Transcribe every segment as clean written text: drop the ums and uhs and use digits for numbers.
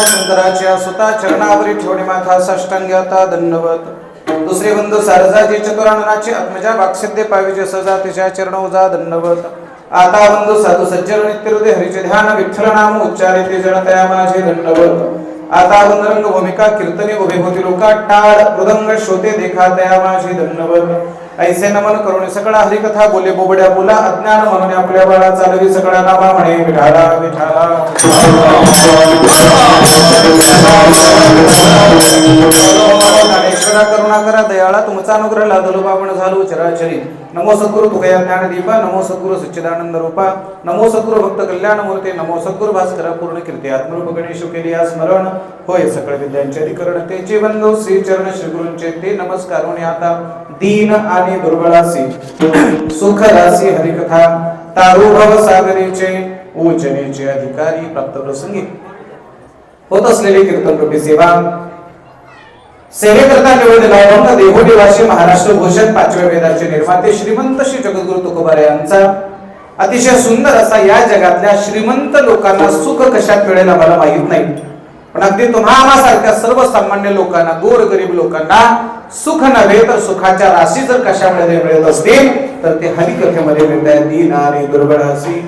शंकराच्या सुता चरणावरी ठेवणे माथा साष्टांग्याता दंडवत। दुसरे बंधू सारजाजी चतुराननाची आत्मजा वाक्सिद्धे पाविजे सजा तिच्या चरणोजा दंडवत। आता बंधू साधू सज्जन नित्य हरिचे ध्यान विठ्ठल नाम उच्चारिते जनतया माझे दंडवत। आता बंदरंग भूमिका कीर्तने उभे होती लोका टाळ मृदंग श्रोते देखा तया माझे दंडवत। ऐसे नमन करून सकळा हरिकथा बोले बोबड्या बोला अज्ञान म्हणून आपल्या बाळा चालवी सकळा नामा म्हणे विठाला विठाला। ज्ञानेश्वरा करुणा करा दयाळा तुमचा अनुग्रह लादलो बाबण झालो चराचरी। नमो सद्गुरु तुकया ज्ञान दीपा नमो सद्गुरु सच्चिदानंद रूपा नमो सद्गुरु भक्त कल्याण मूर्ती नमो सद्गुरु भास्कर पूर्ण कीर्ती आत्मरूप गणेश केली स्मरण होय सकळ विद्यांचे अधिकरण तेचे बंधू श्री चरण श्री गुरूंचे ते नमस्कारोने आता दीन आणि दुर्बळासी सुख रासी हरिकथा तारू भव सागरीचे उचनेचे अधिकारी प्राप्त प्रसंगी होत असलेले कीर्तन रूपी सेवा सेवेकरता निवडलेला अभंग देवदेवाशी महाराष्ट्र भूषण पाचव्या वेदाचे निर्माते श्रीमंत श्री जगद्गुरु तुकोबाराय यांचा अतिशय सुंदर असा या जगातल्या श्रीमंत लोकांना सुख कशात मिळेल आम्हाला माहित नाही, पण अगदी तुम्हाला सारख्या सर्वसामान्य लोकांना गोरगरीब लोकांना सुख नव्हे तर सुखाच्या राशी जर कशामध्ये मिळत असतील तर ते हरिकथेमध्ये मिळतात। दीन आणि दुर्बळासी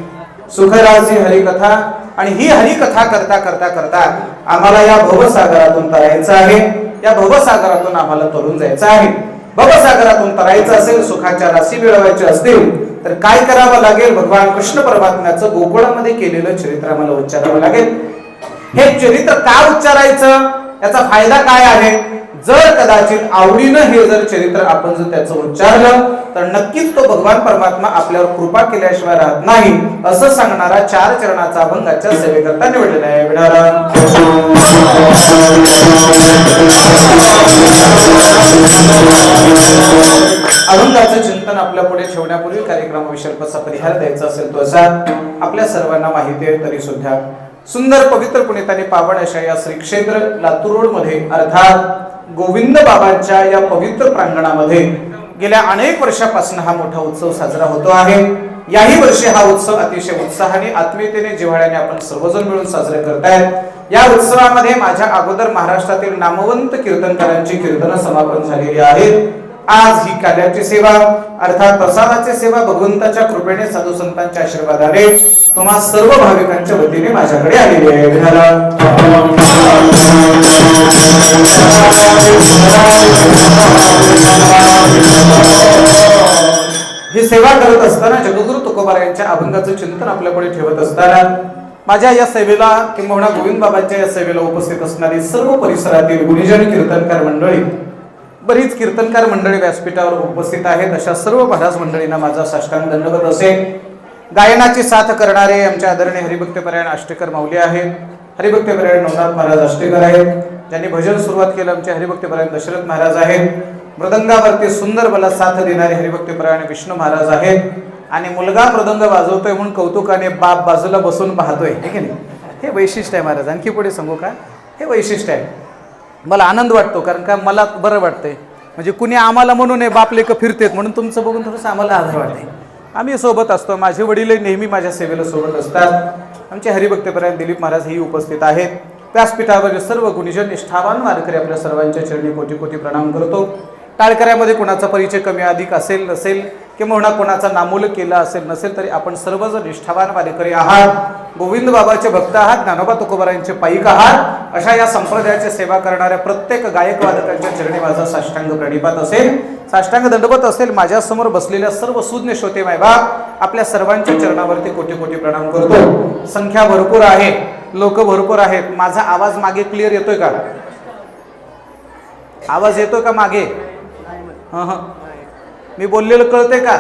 सुखरासी हरिकथा। आणि ही हरिकथा करता करता करता आम्हाला या भवसागरातून तरायचं आहे, या भवसागरातून आम्हाला तरुण जायचं आहे। भवसागरातून तरायचं असेल सुखाच्या राशी मिळवायच्या असतील तर काय करावं लागेल? भगवान कृष्ण परमात्म्याचं गोकुळामध्ये केलेलं चरित्र आम्हाला उच्चारावं लागेल। हे चरित्र का उच्चारायचं, याचा फायदा काय आहे? जर कदाचित आवडीनं हे जर चरित्र आपण जर त्याचं उच्चारलं तर नक्कीच तो भगवान परमात्मा आपल्यावर कृपा केल्याशिवाय राहत नाही, असं सांगणारा 4 चरणाचा अभंगाच्या सेवेकरता निवडलेला आहे। अभंगाचं चिंतन आपल्या पुढे ठेवण्यापूर्वी कार्यक्रमाविषयी कसा परिहार द्यायचा असेल तो असा आपल्या सर्वांना माहिती आहे तरी सुद्धा सुंदर पवित्र पुनीताने पावन अशा या श्री क्षेत्र लातूर रोड मध्ये अर्थात गोविंद बाबांच्या या पवित्र प्रांगणामध्ये गेल्या अनेक वर्षापासून हा मोठा उत्सव साजरा होतो आहे। याही वर्षी हा उत्सव अतिशय उत्साहाने आत्मीयतेने जिव्हाळ्याने आपण सर्वजण मिळून साजरे करतायत। या उत्सवामध्ये माझ्या अगोदर महाराष्ट्रातील नामवंत कीर्तनकारांची कीर्तन समापन झालेली आहेत। आज ही कार्याची सेवा अर्थात प्रसादाची सेवा भगवंताच्या कृपेने साधू संतांच्या आशीर्वादाने तुम्हा सर्व भाविकांच्या वतीने माझ्याकडे आलेली आहे। ही सेवा करत असताना जगद्गुरु तुकोबाराय यांच्या अभंगाचं चिंतन आपल्यापुढे ठेवत असताना माझ्या या सेवेला किंवा गोविंद बाबांच्या या सेवेला उपस्थित असणारी सर्व परिसरातील गुणीजन कीर्तनकार मंडळी, बरीच कीर्तनकार मंडळी व्यासपीठावर उपस्थित आहेत, अशा सर्व महाराज मंडळींना माझा साष्टांग दंडवत असेल। गायनाची साथ करणारे आमच्या आदरणीय हरिभक्तपरायण आष्टेकर माऊली आहेत, हरिभक्तपरायण नवनाथ महाराज आष्टेकर आहेत, ज्यांनी भजन सुरुवात केलं आमचे हरिभक्तपरायण दशरथ महाराज आहेत, मृदंगावरती सुंदर मला साथ देणारे हरिभक्तपरायण विष्णू महाराज आहेत, आणि मुलगा मृदंग वाजवतोय म्हणून कौतुकाने बाप बाजूला बसून पाहतोय, हे की नाही? हे वैशिष्ट्य आहे महाराज। आणखी पुढे सांगू का? हे वैशिष्ट्य आहे, मला आनंद वाटतो, कारण का मला बरं वाटतंय, म्हणजे कुणी आम्हाला म्हणून हे बाप लेकं फिरतेत म्हणून तुमचं बघून थोडंसं आम्हाला आधार वाटते। आम्ही सोबत असतो, माझे वडील नेहमी माझ्या सेवेला सोबत असतात। आमचे हरिभक्तपरायण दिलीप महाराज ही उपस्थित आहेत। व्यासपीठावर सर्व गुणीजन निष्ठावान वारकरी आपल्या सर्वांच्या चरणी कोटी कोटी प्रणाम करतो। टाळकऱ्यामध्ये कोणाचा परिचय कमी अधिक असेल नसेल किंवा कोणाचा नामोल केला असेल नसेल तरी आपण सर्वजण निष्ठावान वारकरी आहात, गोविंद बाबाचे भक्त आहात, ज्ञानोबा तुकोबारायांचे पाईक आहात। अशा या संप्रदायाची सेवा करणाऱ्या प्रत्येक गायक वादकांच्या चरणी माझा साष्टांग प्रणिपात असेल, साष्टांग दंडवत असेल। माझ्यासमोर बसलेल्या सर्व सुज्ञ श्रोते मायबाप आपल्या सर्वांच्या चरणावरती कोटी कोटी प्रणाम करतो। संख्या भरपूर आहे, लोक भरपूर आहेत। माझा आवाज मागे क्लिअर येतोय का? आवाज येतोय का मागे? मी बोललेलं कळतंय का?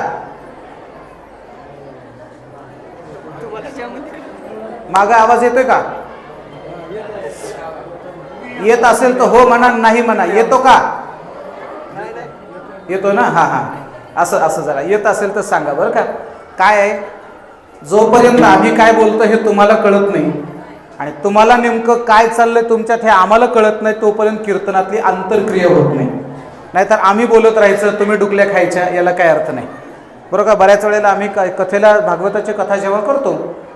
मागे आवाज येतोय का? येत असेल तर हो म्हणा, नाही म्हणा। येतो का? येतो ना? हा हा, असं असं जरा येत असेल तर सांगा बरं का। काय आहे, जोपर्यंत आम्ही काय बोलतो हे तुम्हाला कळत नाही आणि तुम्हाला नेमकं काय चाललंय तुमच्यात हे आम्हाला कळत नाही तोपर्यंत कीर्तनातली आंतरक्रिया होत नाही। नाहीतर आम्ही बोलत राहायचं, तुम्ही डुकल्या खायच्या, याला काय अर्थ नाही. बरोबर का? बऱ्याच वेळेला आम्ही कथेला भागवताची कथा जेव्हा करतो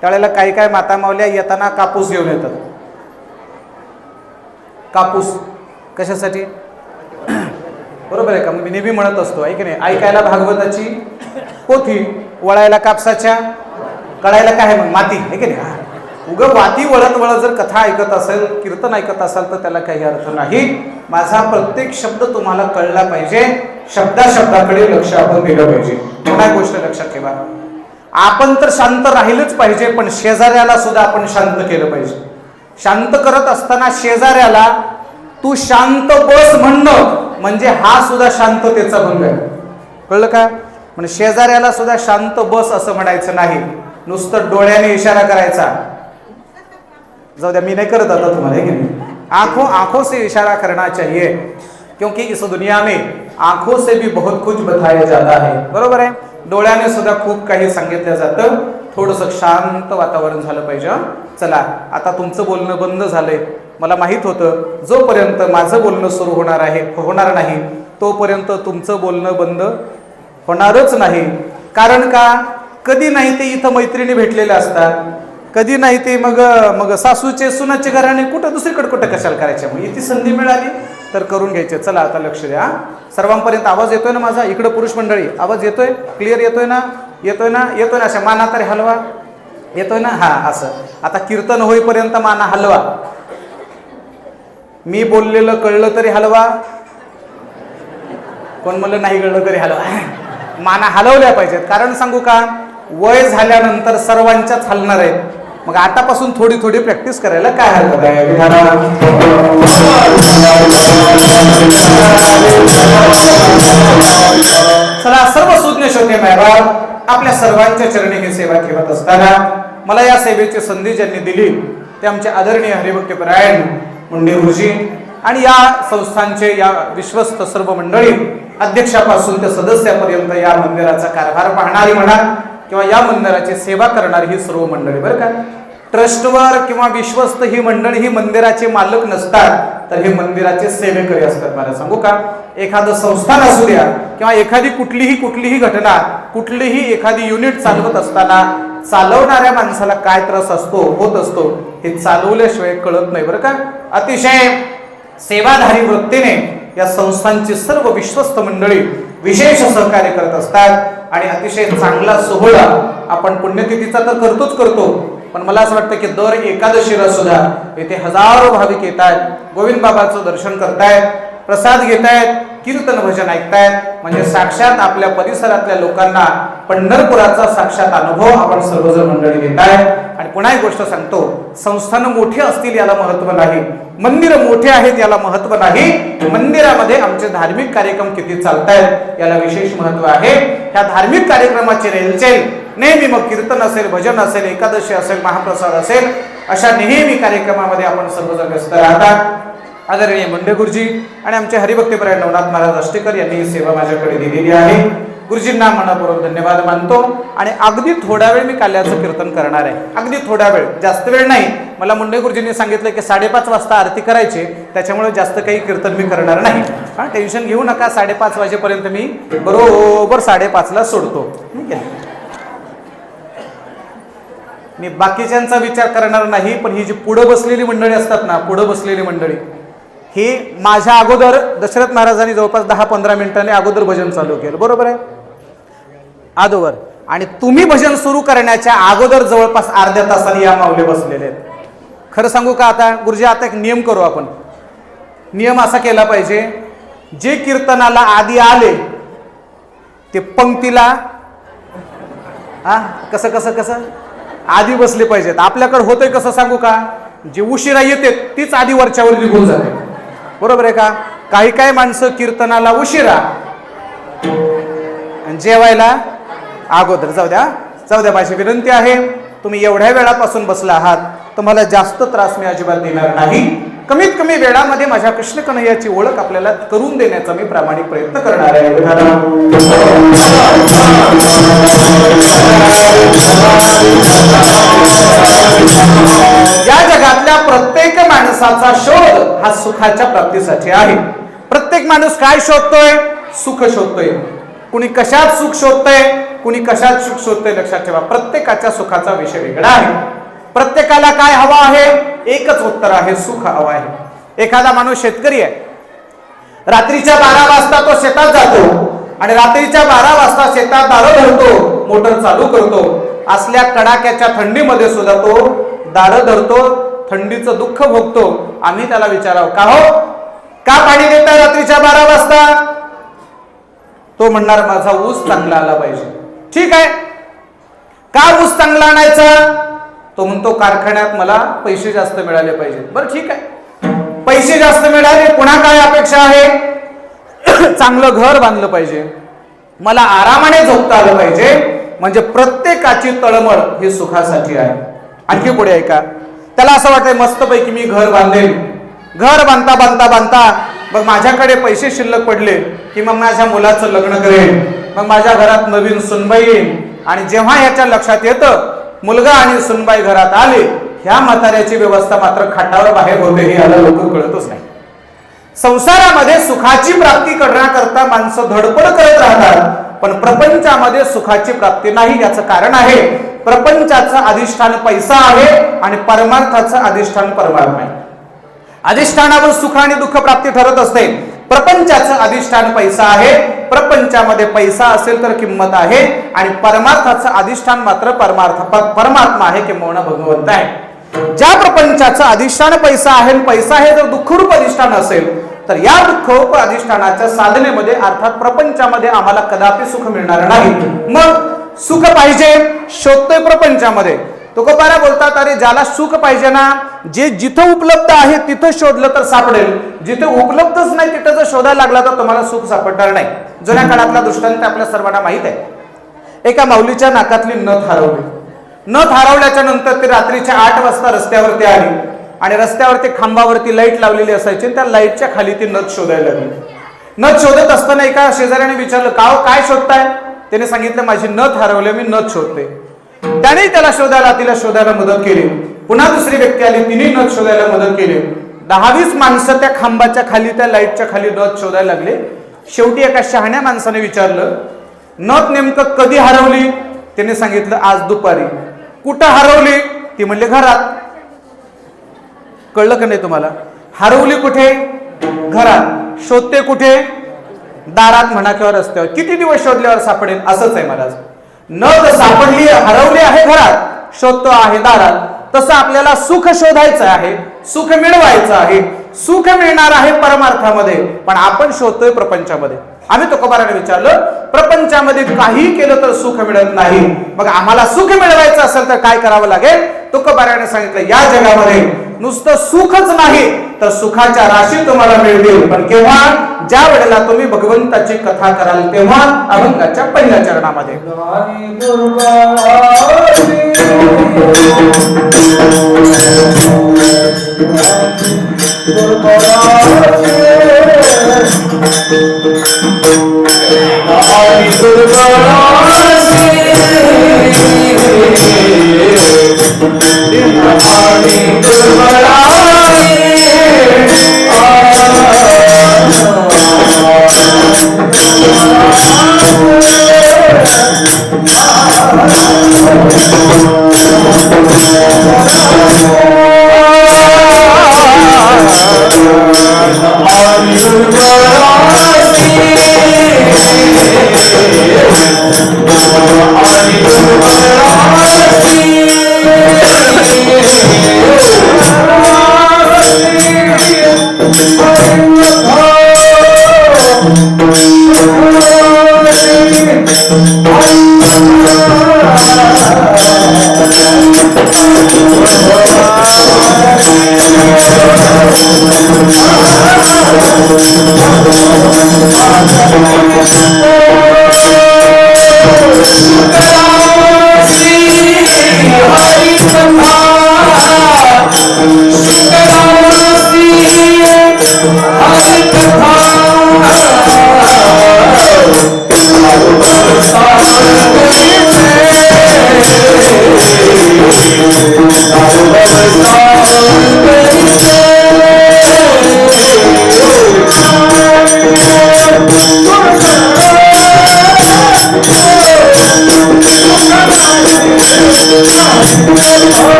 त्यावेळेला काही काय माता मावल्या येताना कापूस घेऊन येतात. कापूस कशासाठी? बरोबर आहे का? मी नेहमी म्हणत असतो आहे की नाही, ऐकायला भागवताची पोथी, वळायला कापसाच्या, कळायला काय मग माती, आहे की नाही? उगं वाती वळत वळत जर कथा ऐकत असेल, कीर्तन ऐकत असाल तर त्याला काही अर्थ नाही. माझा प्रत्येक शब्द तुम्हाला कळला पाहिजे, शब्दाकडे लक्ष आपण दिलं पाहिजे. एवढा गोष्ट लक्षात ठेवा. आपण तर शांत राहिलंच पाहिजे, पण शेजाऱ्याला सुद्धा आपण शांत केलं पाहिजे. शांत करत असताना शेजाऱ्याला तू शांत बस म्हणणं म्हणजे हा सुद्धा शांततेचा भंग आहे. कळलं का? म्हणजे शेजाऱ्याला सुद्धा शांत बस असं म्हणायचं नाही, नुसतं डोळ्याने इशारा करायचा. जाऊ द्या, मी नाही करत आता तुम्हाला, है कि नहीं? आंखों से इशारा करना चाहिए, क्योंकि इस दुनिया में आंखों से भी बहुत कुछ बताया जाता है. बरोबर आहे? डोळ्याने सुद्धा खूप काही सांगितलं जातं. थोडंसं शांत वातावरण झालं पाहिजे. चला, आता तुमचं बोलणं बंद झालंय. मला माहित होतं जोपर्यंत माझं बोलणं सुरू होणार नाही तोपर्यंत तुमचं बोलणं बंद होणारच नाही. कारण का? कधी नाही ते इथं मैत्रिणी भेटलेल्या असतात, कधी नाही ते मग सासूचे सुनाचे घराने कुठं दुसरीकडे कुठं कशाला करायच्या. मग इथे संधी मिळाली तर करून घ्यायचे. चला आता लक्ष द्या. सर्वांपर्यंत आवाज येतोय ना माझा? इकडं पुरुष मंडळी आवाज येतोय? क्लिअर येतोय ना? येतोय ना? येतोय ना? अशा माना तरी हलवा. येतोय ना? हा, असं. आता कीर्तन होईपर्यंत माना हलवा. मी बोललेलं कळलं तरी हलवा. कोण म्हणलं नाही कळलं तरी हलवा. माना हलवल्या पाहिजेत. कारण सांगू का? वय झाल्यानंतर सर्वांच्याच हलणार आहेत. मग आतापासून थोडी थोडी प्रॅक्टिस करायला काय हरकत आहे? चला, सर्व सुज्ञ श्रोते मेहरबान, आपल्या सर्वांच्या चरणी ही सेवा ठेवत असताना मला या सेवेची संधी ज्यांनी दिली ते आमचे आदरणीय हरिभक्तपरायण मुंडे गुरुजी आणि या संस्थांचे या विश्वस्त सर्व मंडळी, अध्यक्षापासून ते सदस्यापर्यंत या मंदिराचा कारभार पाहणारी म्हणा किंवा या मंदिराची सेवा करणारी ही सर्व मंडळी. बरं का? ट्रस्टवर किंवा विश्वस्त ही मंडळी ही मंदिराचे मालक नसतात, तर हे मंदिराचे सेवेकरी असतात. मला सांगू का? एखादं संस्थान असू द्या किंवा एखादी कुठलीही घटना, कुठलीही एखादी युनिट चालवत असताना चालवणाऱ्या माणसाला काय त्रास होत असतो हे चालवल्याशिवाय कळत नाही. बरं का? अतिशय सेवाधारी वृत्तीने या संस्थांची सर्व विश्वस्त मंडळी विशेष सहकार्य करत असतात आणि अतिशय चांगला सोहळा आपण पुण्यतिथीचा तर करतो, पण मला असं वाटतं की दर एकादशीला सुद्धा येथे हजारो भाविक येत आहेत, गोविंद बाबांचं दर्शन करतायत, प्रसाद घेतायत, कीर्तन भजन ऐकतायत. म्हणजे साक्षात आपल्या परिसरातल्या लोकांना पंढरपुराचा साक्षात अनुभव आपण सर्वजण मंडळी घेत आहेत. आणि पुन्हा एक गोष्ट सांगतो, संस्थान मोठी असतील याला महत्व नाही, मंदिर मोठे आहेत याला महत्व नाही, मंदिरामध्ये आमचे धार्मिक कार्यक्रम किती चालतायत याला विशेष महत्व आहे. ह्या धार्मिक कार्यक्रमाची रेलचेल नेहमी, मग कीर्तन असेल, भजन असेल, एकादशी असेल, महाप्रसाद असेल, अशा नेहमी कार्यक्रमामध्ये आपण सर्वजण व्यस्त राहतात. आदरणीय मुंडे गुरुजी आणि आमचे हरिभक्तपरायण नवनाथ महाराज अष्टेकर यांनी ही सेवा माझ्याकडे दिलेली आहे. गुरुजींना मनापूर्वक धन्यवाद मानतो. आणि अगदी थोडा वेळ मी काल्याचं कीर्तन करणार आहे, अगदी थोडा वेळ, जास्त वेळ नाही. मला मुंडे गुरुजींनी सांगितलं की 5:30 वाजता आरती करायची, त्याच्यामुळे जास्त काही कीर्तन मी करणार नाही. हा, टेन्शन घेऊ नका. 5:30 वाजेपर्यंत मी बरोबर 5:30ला सोडतो. ठीक आहे? मी बाकीच्यांचा विचार करणार नाही, पण ही जी पुढं बसलेली मंडळी असतात ना, पुढं बसलेली मंडळी, ही माझ्या अगोदर दशरथ महाराजांनी जवळपास 10-15 मिनिटांनी अगोदर भजन चालू केलं. बरोबर आहे? अगोदर. आणि तुम्ही भजन सुरू करण्याच्या अगोदर जवळपास अर्ध्या तासाने या माऊली बसलेले आहेत. खरं सांगू का? आता गुरुजी, आता एक नियम करू आपण. नियम असा केला पाहिजे, जे कीर्तनाला आधी आले ते पंक्तीला कसं आधी बसले पाहिजेत. आपल्याकडे होतंय कसं सांगू का? जे उशिरा येते तीच आधी वरच्यावर निघून जाते. बरोबर आहे का? काही माणसं कीर्तनाला उशिरा आणि जेवायला अगोदर. जाऊ द्या, माझी विनंती आहे, तुम्ही एवढ्या वेळापासून बसला आहात, तुम्हाला जास्त त्रास मी अजिबात देणार नाही. कमीत कमी वेळामध्ये माझ्या कृष्ण कन्हैयाची ओळख आपल्याला करून देण्याचा मी प्रामाणिक प्रयत्न करणार आहे. या जगातल्या प्रत्येक माणसाचा शोध हा सुखाच्या प्राप्तीसाठी आहे. प्रत्येक माणूस काय शोधतोय? सुख शोधतोय. कुणी कशात सुख शोधतोय, कुणी कशात सुख शोधतोय. लक्षात ठेवा, प्रत्येकाच्या सुखाचा विषय वेगळा आहे. प्रत्येकाला काय हवा आहे? एकच उत्तर आहे, सुख हवं आहे. एखादा माणूस शेतकरी आहे, रात्रीच्या 12 वाजता तो शेतात जातो आणि रात्रीच्या 12 वाजता शेतात दारं धरतो, मोटर चालू करतो. असल्या कडाक्याच्या थंडीमध्ये सुद्धा तो दारं धरतो, थंडीचं दुःख भोगतो. आम्ही त्याला विचारावं, का हो, का पाणी देताय रात्रीच्या 12 वाजता? तो म्हणणार, माझा ऊस चांगला आला पाहिजे. ठीक आहे, का ऊस चांगला आणायचा? तो म्हणतो, कारखान्यात मला पैसे जास्त मिळाले पाहिजे. बरं ठीक आहे, पैसे जास्त मिळाले, पुन्हा काय अपेक्षा आहे? चांगलं घर बांधलं पाहिजे, मला आरामाने झोपता आलं पाहिजे. म्हणजे प्रत्येकाची तळमळ ही सुखासाठी आहे. आणखी पुढे ऐका, त्याला असं वाटतंय मस्तपैकी मी घर बांधेल. घर बांधता बांधता बांधता मग माझ्याकडे पैसे शिल्लक पडले की मग माझ्या मुलाचं लग्न करेल, मग माझ्या घरात नवीन सुनबाई येईल. आणि जेव्हा याच्या लक्षात येतं मुलगा आणि सुनबाई घरात आले, ह्या म्हाताऱ्याची व्यवस्था मात्र खाटावर बाहेर होते, हे याला लोक कळतच नाही. संसारामध्ये सुखाची प्राप्ती करण्याकरता माणसं धडपड करत राहतात, पण प्रपंचामध्ये सुखाची प्राप्ती नाही. याचं कारण आहे, प्रपंचाचं अधिष्ठान पैसा आहे आणि परमार्थाचं अधिष्ठान परमात्मा आहे. अधिष्ठानावर सुख आणि दुःख प्राप्ती ठरत असते. प्रपंचाचं अधिष्ठान पैसा आहे, प्रपंचामध्ये पैसा असेल तर किंमत आहे, आणि परमार्थाचं अधिष्ठान मात्र परमात्मा आहे, किंबहुना भगवंत आहे. ज्या प्रपंचाचं अधिष्ठान पैसा आहे, पैसा हे जर दुःखरूप अधिष्ठान असेल तर या दुःखरूप अधिष्ठानाच्या साधनेमध्ये अर्थात प्रपंचामध्ये आम्हाला कदापि सुख मिळणार नाही. मग सुख पाहिजे, शोधतोय प्रपंचामध्ये. तुकोबारा बोलतात, अरे ज्याला सुख पाहिजे ना, जे जिथं उपलब्ध आहे तिथं शोधलं तर सापडेल, जिथे उपलब्धच नाही तिथं जर शोधायला लागला तर तुम्हाला सुख सापडणार नाही. जुन्या काळातला दृष्टांत आपल्या सर्वांना माहित आहे. एका माऊलीच्या नाकातली नथ हरवली. नथ हरवल्याच्या नंतर ती रात्रीच्या 8 वाजता रस्त्यावरती आली आणि रस्त्यावरती खांबावरती लाईट लावलेली असायची, त्या लाईटच्या खाली ती नथ शोधायला लागली. नथ शोधत असताना एका शेजाऱ्याने विचारलं, का काय शोधताय? त्याने सांगितलं, माझी नथ हरवली, मी नथ शोधते. त्याने तिला शोधायला मदत केली. पुन्हा दुसरी व्यक्ती आली, तिने नथ शोधायला मदत केली. 10-20 माणसं त्या खांबाच्या खाली, त्या लाईटच्या खाली नथ शोधायला लागले. शेवटी एका शहाण्या माणसाने विचारलं, नथ नेमकं कधी हरवली? त्याने सांगितलं, आज दुपारी. कुठं हरवली? ती म्हणली, घरात. कळलं का नाही तुम्हाला? हरवली कुठे? घरात. शोधते कुठे? दारात म्हणा किंवा रस्त्यावर. किती दिवस शोधल्यावर सापडेल? असंच आहे महाराज. नथ सापडली, हरवली आहे घरात, शोधतो आहे दारात. तसं आपल्याला सुख शोधायचं आहे, सुख मिळवायचं आहे, सुख मिळणार आहे परमार्थामध्ये, पण आपण शोधतोय प्रपंचामध्ये. आम्ही तुकोबाराने विचारलं, प्रपंचामध्ये काही केलं तर सुख मिळत नाही, मग आम्हाला सुख मिळवायचं असेल तर काय करावं लागेल? तुकोबाराने सांगितलं, या जगामध्ये नुसतं सुखच नाही तर सुखाच्या राशी तुम्हाला मिळतील, पण केव्हा? ज्या वेळेला तुम्ही भगवंताची कथा कराल तेव्हा. अभंगाच्या पहिल्या चरणामध्ये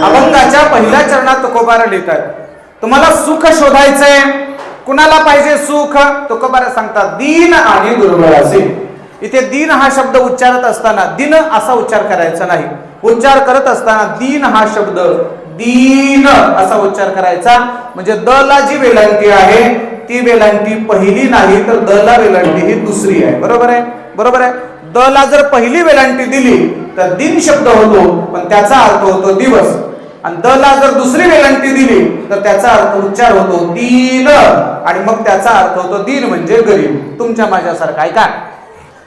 अभंगाच्या पहिल्या चरणात तुकोबारा लिहितात, तुम्हाला सुख शोधायचंय, कुणाला पाहिजे सुख? तुकोबारा सांगतात दीन आणि दुर्बळ असे. इथे दीन हा शब्द उच्चारत असताना दिन असा उच्चार करायचा नाही, उच्चार करत असताना दीन हा शब्द दीन असा उच्चार करायचा. म्हणजे द ला जी वेलांटी आहे ती वेलांटी पहिली नाही तर द ला वेलांटी ही दुसरी आहे. बरोबर आहे, बरोबर आहे. द ला जर पहिली वेलांटी दिली तर दिन शब्द होतो, पण त्याचा अर्थ होतो दिवस. आणि द ला जर दुसरी वेलांटी दिली तर त्याचा अर्थ उच्चार होतो दीन, आणि मग त्याचा अर्थ होतो दीन म्हणजे गरीब, तुमच्या माझ्यासारखा. ऐका,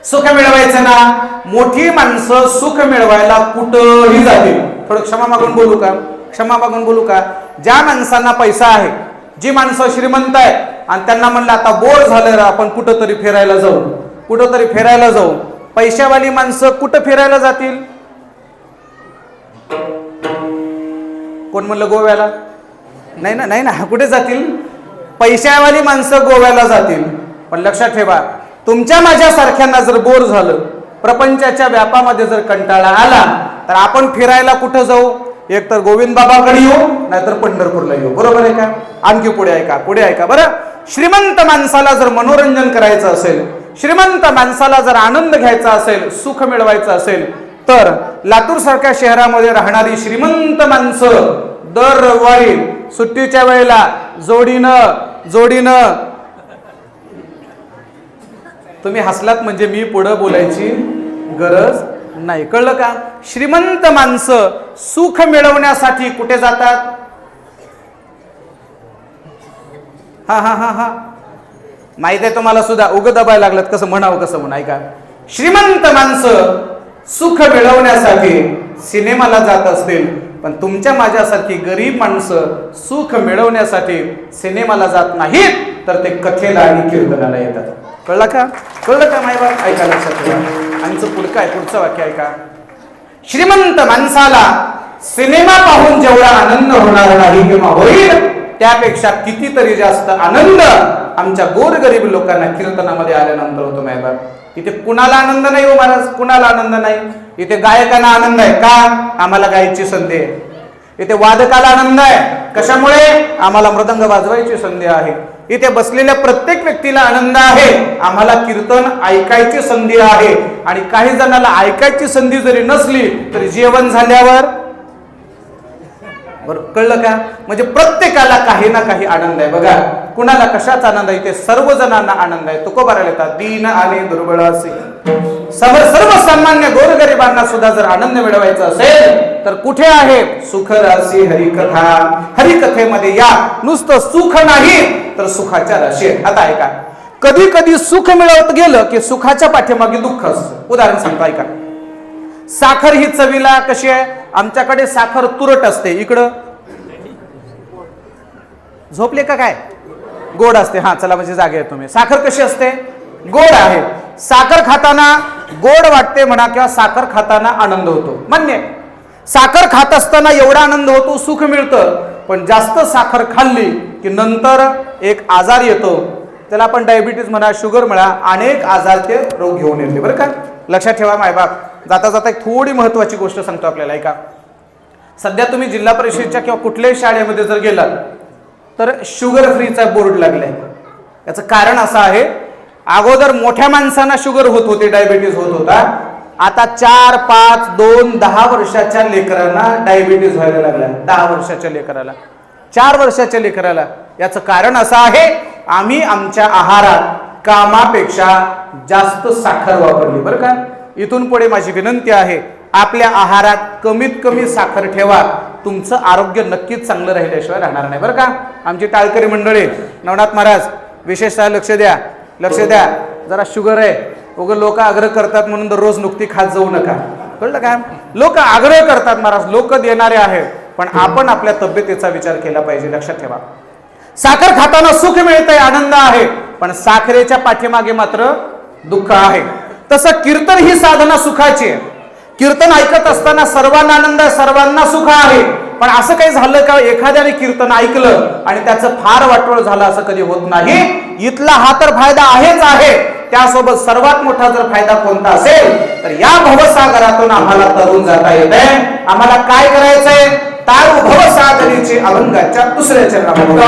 सुख मिळवायचं ना, मोठी माणसं सुख मिळवायला कुठंही जातील. थोडं क्षमा मागून बोलू का, क्षमा मागून बोलू का? ज्या माणसांना पैसा आहे, जी माणसं श्रीमंत आहे आणि त्यांना म्हणलं आता बोर झालं आपण कुठंतरी फिरायला जाऊ, कुठंतरी फिरायला जाऊ, पैशावाली माणसं कुठं फिरायला जातील? कोण म्हणलं गोव्याला? नाही ना, नाही ना, कुठे जातील? पैशावाली माणसं गोव्याला जातील. पण लक्षात ठेवा, तुमच्या माझ्यासारख्यांना जर बोर झालं, प्रपंचाच्या व्यापामध्ये जर कंटाळा आला, तर आपण फिरायला कुठं जाऊ? एक तर गोविंद बाबाकडे येऊ, नाहीतर पंढरपूरला येऊ. बरोबर आहे का? आणखी पुढे ऐका, पुढे ऐका बरं. श्रीमंत माणसाला जर मनोरंजन करायचं असेल, श्रीमंत माणसाला जर आनंद घ्यायचा असेल, सुख मिळवायचं असेल, तर लातूर सारख्या शहरामध्ये राहणारी श्रीमंत माणसं दर रविवारी सुट्टीच्या वेळेला जोडीनं तुम्ही हसलात म्हणजे मी पुढे बोलायची गरज नाही. कळलं का? श्रीमंत माणसं सुख मिळवण्यासाठी कुठे जातात? हा हा हा हा माहित आहे तुम्हाला सुद्धा, उग दबायला लागलात, कसं म्हणावं कसं म्हणा. ऐका, श्रीमंत माणसं सुख मिळवण्यासाठी सिनेमाला जात असतील, पण तुमच्या माझ्यासारखी गरीब माणसं सुख मिळवण्यासाठी सिनेमाला जात नाहीत, तर ते कथेला आणि कीर्तनाला येतात. कळलं का? कळलं का मायबाप? ऐका, लक्षात ठेवा. आणि पुढचं वाक्य ऐका, श्रीमंत माणसाला सिनेमा पाहून जेवढा आनंद होणार नाही किंवा होईल, त्यापेक्षा कितीतरी जास्त आनंद आमच्या गोरगरीब लोकांना कीर्तनामध्ये आल्यानंतर होतो. मायबाप, इथे कुणाला आनंद नाही हो महाराज, कुणाला आनंद नाही. इथे गायकांना आनंद आहे का? आम्हाला गायची संधी आहे. इथे वादकाला आनंद आहे, कशामुळे? आम्हाला मृदंग वाजवायची संधी आहे. इथे बसलेल्या प्रत्येक व्यक्तीला आनंद आहे, आम्हाला कीर्तन ऐकायची संधी आहे. आणि काही जणांना ऐकायची संधी जरी नसली तरी जेवण झाल्यावर, बरोबर, कळलं का? म्हणजे प्रत्येकाला काही ना काही आनंद आहे. बघा, कुणाला कशाचा आनंद आहे? ते सर्व जणांना आनंद आहे. तुकोबारा येतात दीन आणि दुर्बळ असे. सर्वसामान्य गोरगरिबांना सुद्धा जर आनंद मिळवायचा असेल तर कुठे आहे? सुख राशी हरिकथा. हरिकथेमध्ये या. नुसतं सुख नाही तर सुखाच्या राशी. आता ऐका, कधी कधी सुख मिळवत गेलं की सुखाच्या पाठीमागे दुःख असतं. उदाहरण सांगतो, ऐका. साखर ही चवीला कशी आहे? आमच्याकडे साखर तुरट असते, इकडं झोपले का काय? गोड असते. हा, चला म्हणजे जागे आहे तुम्ही. साखर कशी असते? गोड आहे. साखर खाताना गोड वाटते म्हणा, किंवा साखर खाताना आनंद होतो, मान्य. साखर खात असताना एवढा आनंद होतो, सुख मिळतं. पण जास्त साखर खाल्ली की नंतर एक आजार येतो, त्याला आपण डायबिटीज म्हणा, शुगर म्हणा, अनेक आजार ते रोग घेऊन येते. बरं का? लक्षात ठेवा मायबाप. जाता जाता एक थोडी महत्वाची गोष्ट सांगतो आपल्याला, ऐका. सध्या तुम्ही जिल्हा परिषदच्या किंवा कुठल्याही शाळेमध्ये जर गेलात तर शुगर फ्रीचा बोर्ड लागलाय. याचं कारण असं आहे, अगोदर मोठ्या माणसांना शुगर होत होते, डायबिटीज होत होता. आता 4, 5, 2, 10 वर्षाच्या लेकरांना डायबिटीज व्हायला लागला. 10 वर्षाच्या लेकराला, 4 वर्षाच्या लेकराला. याचं कारण असं आहे, आम्ही आमच्या आहारात कामापेक्षा जास्त साखर वापरली. बरं का? इथून पुढे माझी विनंती आहे, आपल्या आहारात कमीत कमी साखर ठेवा. तुमचं आरोग्य नक्कीच चांगलं राहिल्याशिवाय राहणार नाही. बरं का? आमची टाळकरी मंडळी, नवनाथ महाराज विशेषतः लक्ष द्या, लक्ष द्या. जरा शुगर आहे, उगा लोक आग्रह करतात म्हणून दररोज नुकती खात जाऊ नका. कळलं काय? लोक आग्रह करतात महाराज, लोक देणारे आहेत, पण आपण आपल्या तब्येतीचा विचार केला पाहिजे. लक्षात ठेवा, साखर खाताना सुख मिळतंय, आनंद आहे, पण साखरेच्या पाठीमागे मात्र दुःख आहे. तसं कीर्तन ही साधना सुखाची आहे. कीर्तन ऐकत असताना सर्वांना आनंद आहे, सर्वांना सुख आहे, पण असं काही झालं का एखाद्याने कीर्तन ऐकलं आणि त्याचं फार वाटोळ झालं, असं कधी होत नाही. इथला हा तर फायदा आहेच आहे, त्यासोबत सर्वात मोठा जर फायदा कोणता असेल तर या भवसागरातून आम्हाला तरुण जाता येत आहे. आम्हाला काय करायचंय? तारू भवसागरीचे अभंगाच्या दुसऱ्या चरणामध्ये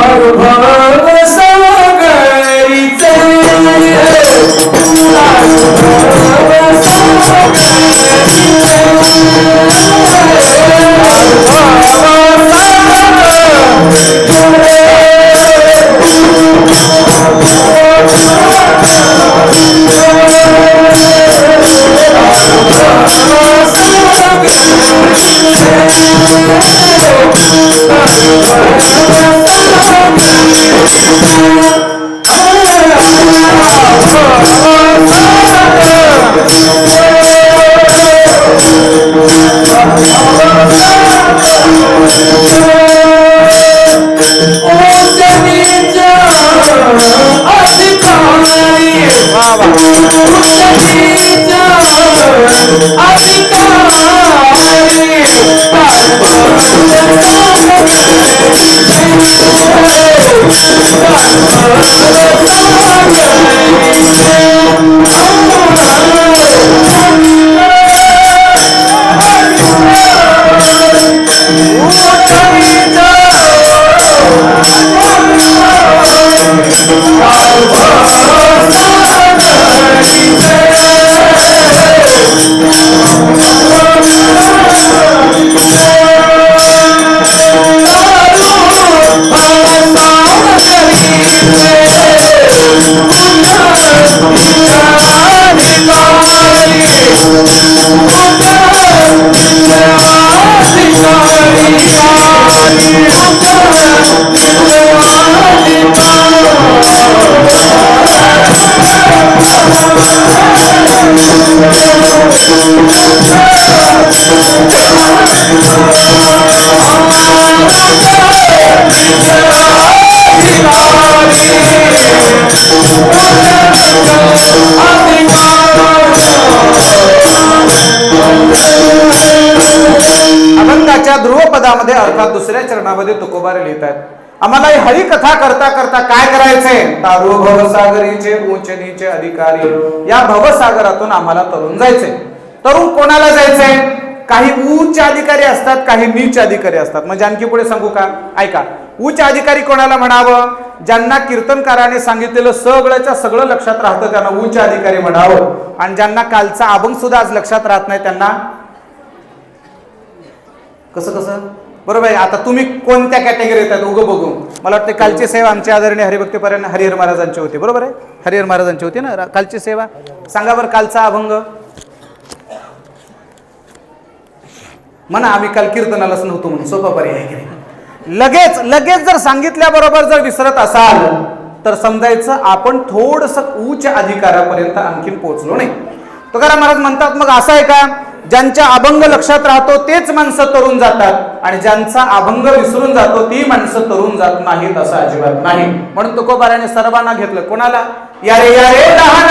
अभंगाच्या ध्रुवपदामध्ये अर्थात दुसऱ्या चरणामध्ये तुकोबारे लिहितात, आम्हाला ही हरी कथा करता करता काय करायचंय? तारू भवसागरीचे उंच नीच अधिकारी, या भवसागरातून आम्हाला तरुण जायचंय. तरुण कोणाला जायचंय? काही उच्च अधिकारी असतात, काही नीच अधिकारी असतात. म्हणजे आणखी पुढे सांगू का? ऐका, उच्च अधिकारी कोणाला म्हणावं? ज्यांना कीर्तनकाराने सांगितलेलं सगळ्याच्या सगळं लक्षात राहतं त्यांना उच्च अधिकारी म्हणावं, आणि ज्यांना कालचा अभंग सुद्धा आज लक्षात राहत नाही त्यांना कसं बरोबर आहे. आता तुम्ही कोणत्या कॅटेगरीत आहेत उगं बघून? मला वाटतं कालची सेवा आमच्या आदरणीय हरिभक्तीपरायण हरिहर महाराजांची होती, बरोबर आहे? हरिहर महाराजांची होती ना कालची सेवा? सांगा बरं कालचा अभंग म्हणा. आम्ही काल कीर्तनालाच नव्हतो म्हणून सोपा पर्याय आहे की नाही? लगेच जर सांगितल्याबरोबर जर विसरत असाल तर समजायचं आपण थोडस उच्च अधिकारापर्यंत आणखीन पोहोचलो नाही. तुकाराम महाराज म्हणतात मग असं आहे का, ज्यांच्या अभंग लक्षात राहतो तेच माणसं तरुण जातात, आणि ज्यांचा अभंग विसरून जातो ती माणसं तरुण जात नाहीत, असं अजिबात नाही. म्हणून तुकोबाराने सर्वांना घेतलं. कोणाला? यारे यारे लहान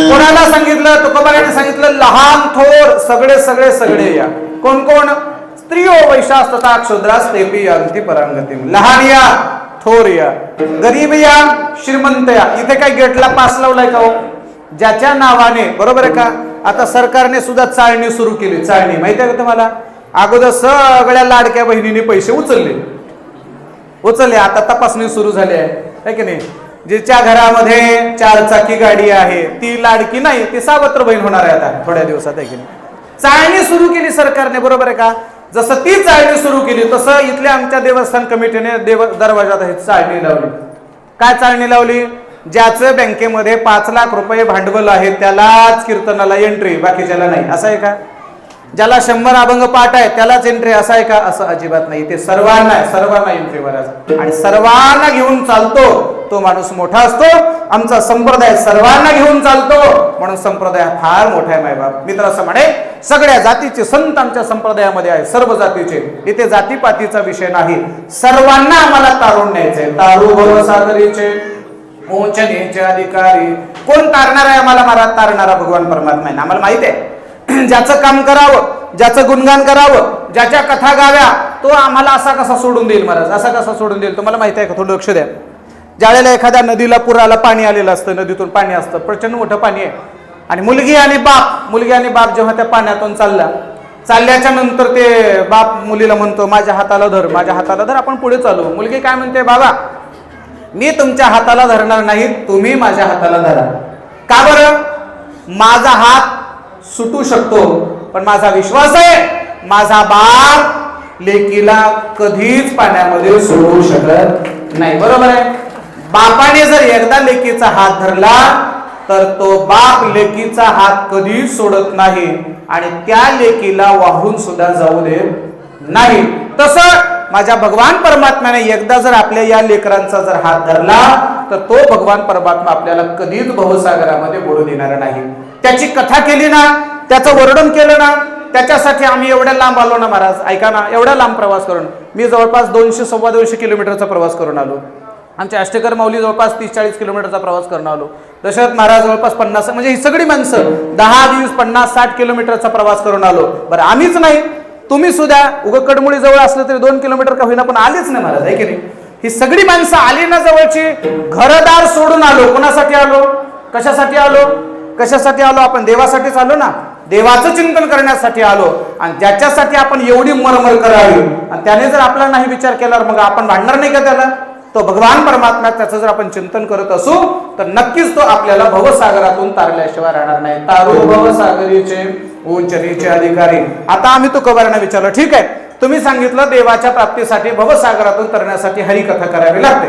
कोणाला सांगितलं? तुकोबाराने सांगितलं लहान थोर सगळे सगळे सगळे या. कोण कोण? स्त्रियो वैश्य वैशास तथा क्षुद्रास तेपी यांती परांगती. लहान या थोर या, गरीब या श्रीमंत या. इथे काय गेटला पास लावलाय का हो? ज्याच्या नावाने, बरोबर आहे का? आता सरकारने सुद्धा चाळणी सुरू केली. चाळणी माहिती आहे का तुम्हाला? अगोदर सगळ्या लाडक्या बहिणींनी पैसे उचलले, आता तपासणी सुरू झाली आहे की नाही? जिच्या घरामध्ये 4 चाकी गाडी आहे ती लाडकी नाही, ती सावत्र बहीण होणार आहे आता थोड्या दिवसात, आहे की नाही? चाळणी सुरू केली सरकारने, बरोबर आहे का? जसं ती चाळणी सुरू केली तसं इथल्या आमच्या देवस्थान कमिटीने दरवाजात चाळणी लावली. काय चाळणी लावली? ज्याचं बँकेमध्ये 5 लाख रुपये भांडवल आहे त्यालाच कीर्तनाला एंट्री, बाकीच्याला नाही. असं आहे का? ज्याला 100 अभंग पाठ आहे त्यालाच एंट्री, असं आहे का? असं अजिबात नाही. ते सर्वांना एंट्री भरायचं आणि सर्वांना घेऊन चालतो तो माणूस मोठा असतो. आमचा संप्रदाय सर्वांना घेऊन चालतो म्हणून संप्रदाय फार मोठा आहे. मायबाप मित्र असं म्हणे, सगळ्या जातीचे संत आमच्या संप्रदायामध्ये आहे, सर्व जातीचे. इथे जातीपातीचा विषय नाही, सर्वांना आम्हाला तारून न्यायचंय. तारू भवसागरीचे उंच नीच अधिकारी. कोण तारणार आहे आम्हाला? महाराज तारणारा भगवान परमात्मा आहे. आम्हाला माहित आहे ज्याचं काम करावं, ज्याचं गुणगान करावं, ज्याच्या कथा गाव्या, तो आम्हाला असा कसा सोडून देईल महाराज? असा कसा सोडून देईल? तुम्हाला माहिती आहे का? थोडं लक्ष द्या. ज्यावेळेला एखाद्या नदीला पुराला पाणी आलेलं असतं, नदीतून पाणी असतं, प्रचंड मोठं पाणी आहे, आणि मुलगी आणि बाप जेव्हा त्या पाण्यातून चालल्याच्या नंतर ते बाप मुलीला म्हणतो, माझ्या हाताला धर, आपण पुढे चालू. मुलगी काय म्हणते? बाबा मी तुमच्या हाताला धरणार नाही, तुम्ही माझ्या हाताला धरा. का बरं? माझा हात सुटू शकतो, पण माझा विश्वास आहे माझा बाप लेकीला कधीच पाण्यामध्ये सोडू शकत नाही. बरोबर आहे? बापाने जर एकदा लेकीचा हात धरला तर तो बाप लेकीचा हात कधीच सोडत नाही आणि त्या लेकीला वाहून सुद्धा जाऊ देत नाही. तसं माझ्या भगवान परमात्म्याने एकदा जर आपल्या या लेकरांचा जर हात धरला तर तो भगवान परमात्मा आपल्याला कधीच भवसागरामध्ये बुडू देणार नाही. त्याची कथा केली ना, त्याचं वर्णन केलं ना, त्याच्यासाठी आम्ही एवढ्या लांब आलो ना महाराज. ऐका ना, एवढा लांब प्रवास करून मी जवळपास 200-2.25 किलोमीटरचा प्रवास करून आलो. आमचे अष्टकर माऊली जवळपास 30-40 किलोमीटरचा प्रवास करून आलो. दशरथ महाराज जवळपास 50, म्हणजे ही सगळी माणसं 10-20, 50-60 किलोमीटरचा प्रवास करून आलो. बरं आम्हीच नाही, तुम्ही सुद्धा उगा कडमुळी जवळ असलं तरी 2 किलोमीटर का होईना पण आलीच नाही महाराज, आहे की नाही? ही सगळी माणसं आली ना जवळची, घरदार सोडून आलो. कोणासाठी आलो? कशासाठी आलो? आपण देवासाठीच आलो ना, देवाचं चिंतन करण्यासाठी आलो. आणि ज्याच्यासाठी आपण एवढी मरमर करावी आणि त्याने जर आपला नाही विचार केला मग आपण भांडणार नाही का त्याला? तो भगवान परमात्मा, त्याचं जर आपण चिंतन करत असू तर नक्कीच तो आपल्याला भवसागरातून तारल्याशिवाय राहणार नाही. तारू भवसागरीचे उंच नीच अधिकारी. आता आम्ही तुकोबारांना विचारलं, ठीक आहे तुम्ही सांगितलं देवाच्या प्राप्तीसाठी भवसागरातून तरण्यासाठी हरिकथा करावी लागते.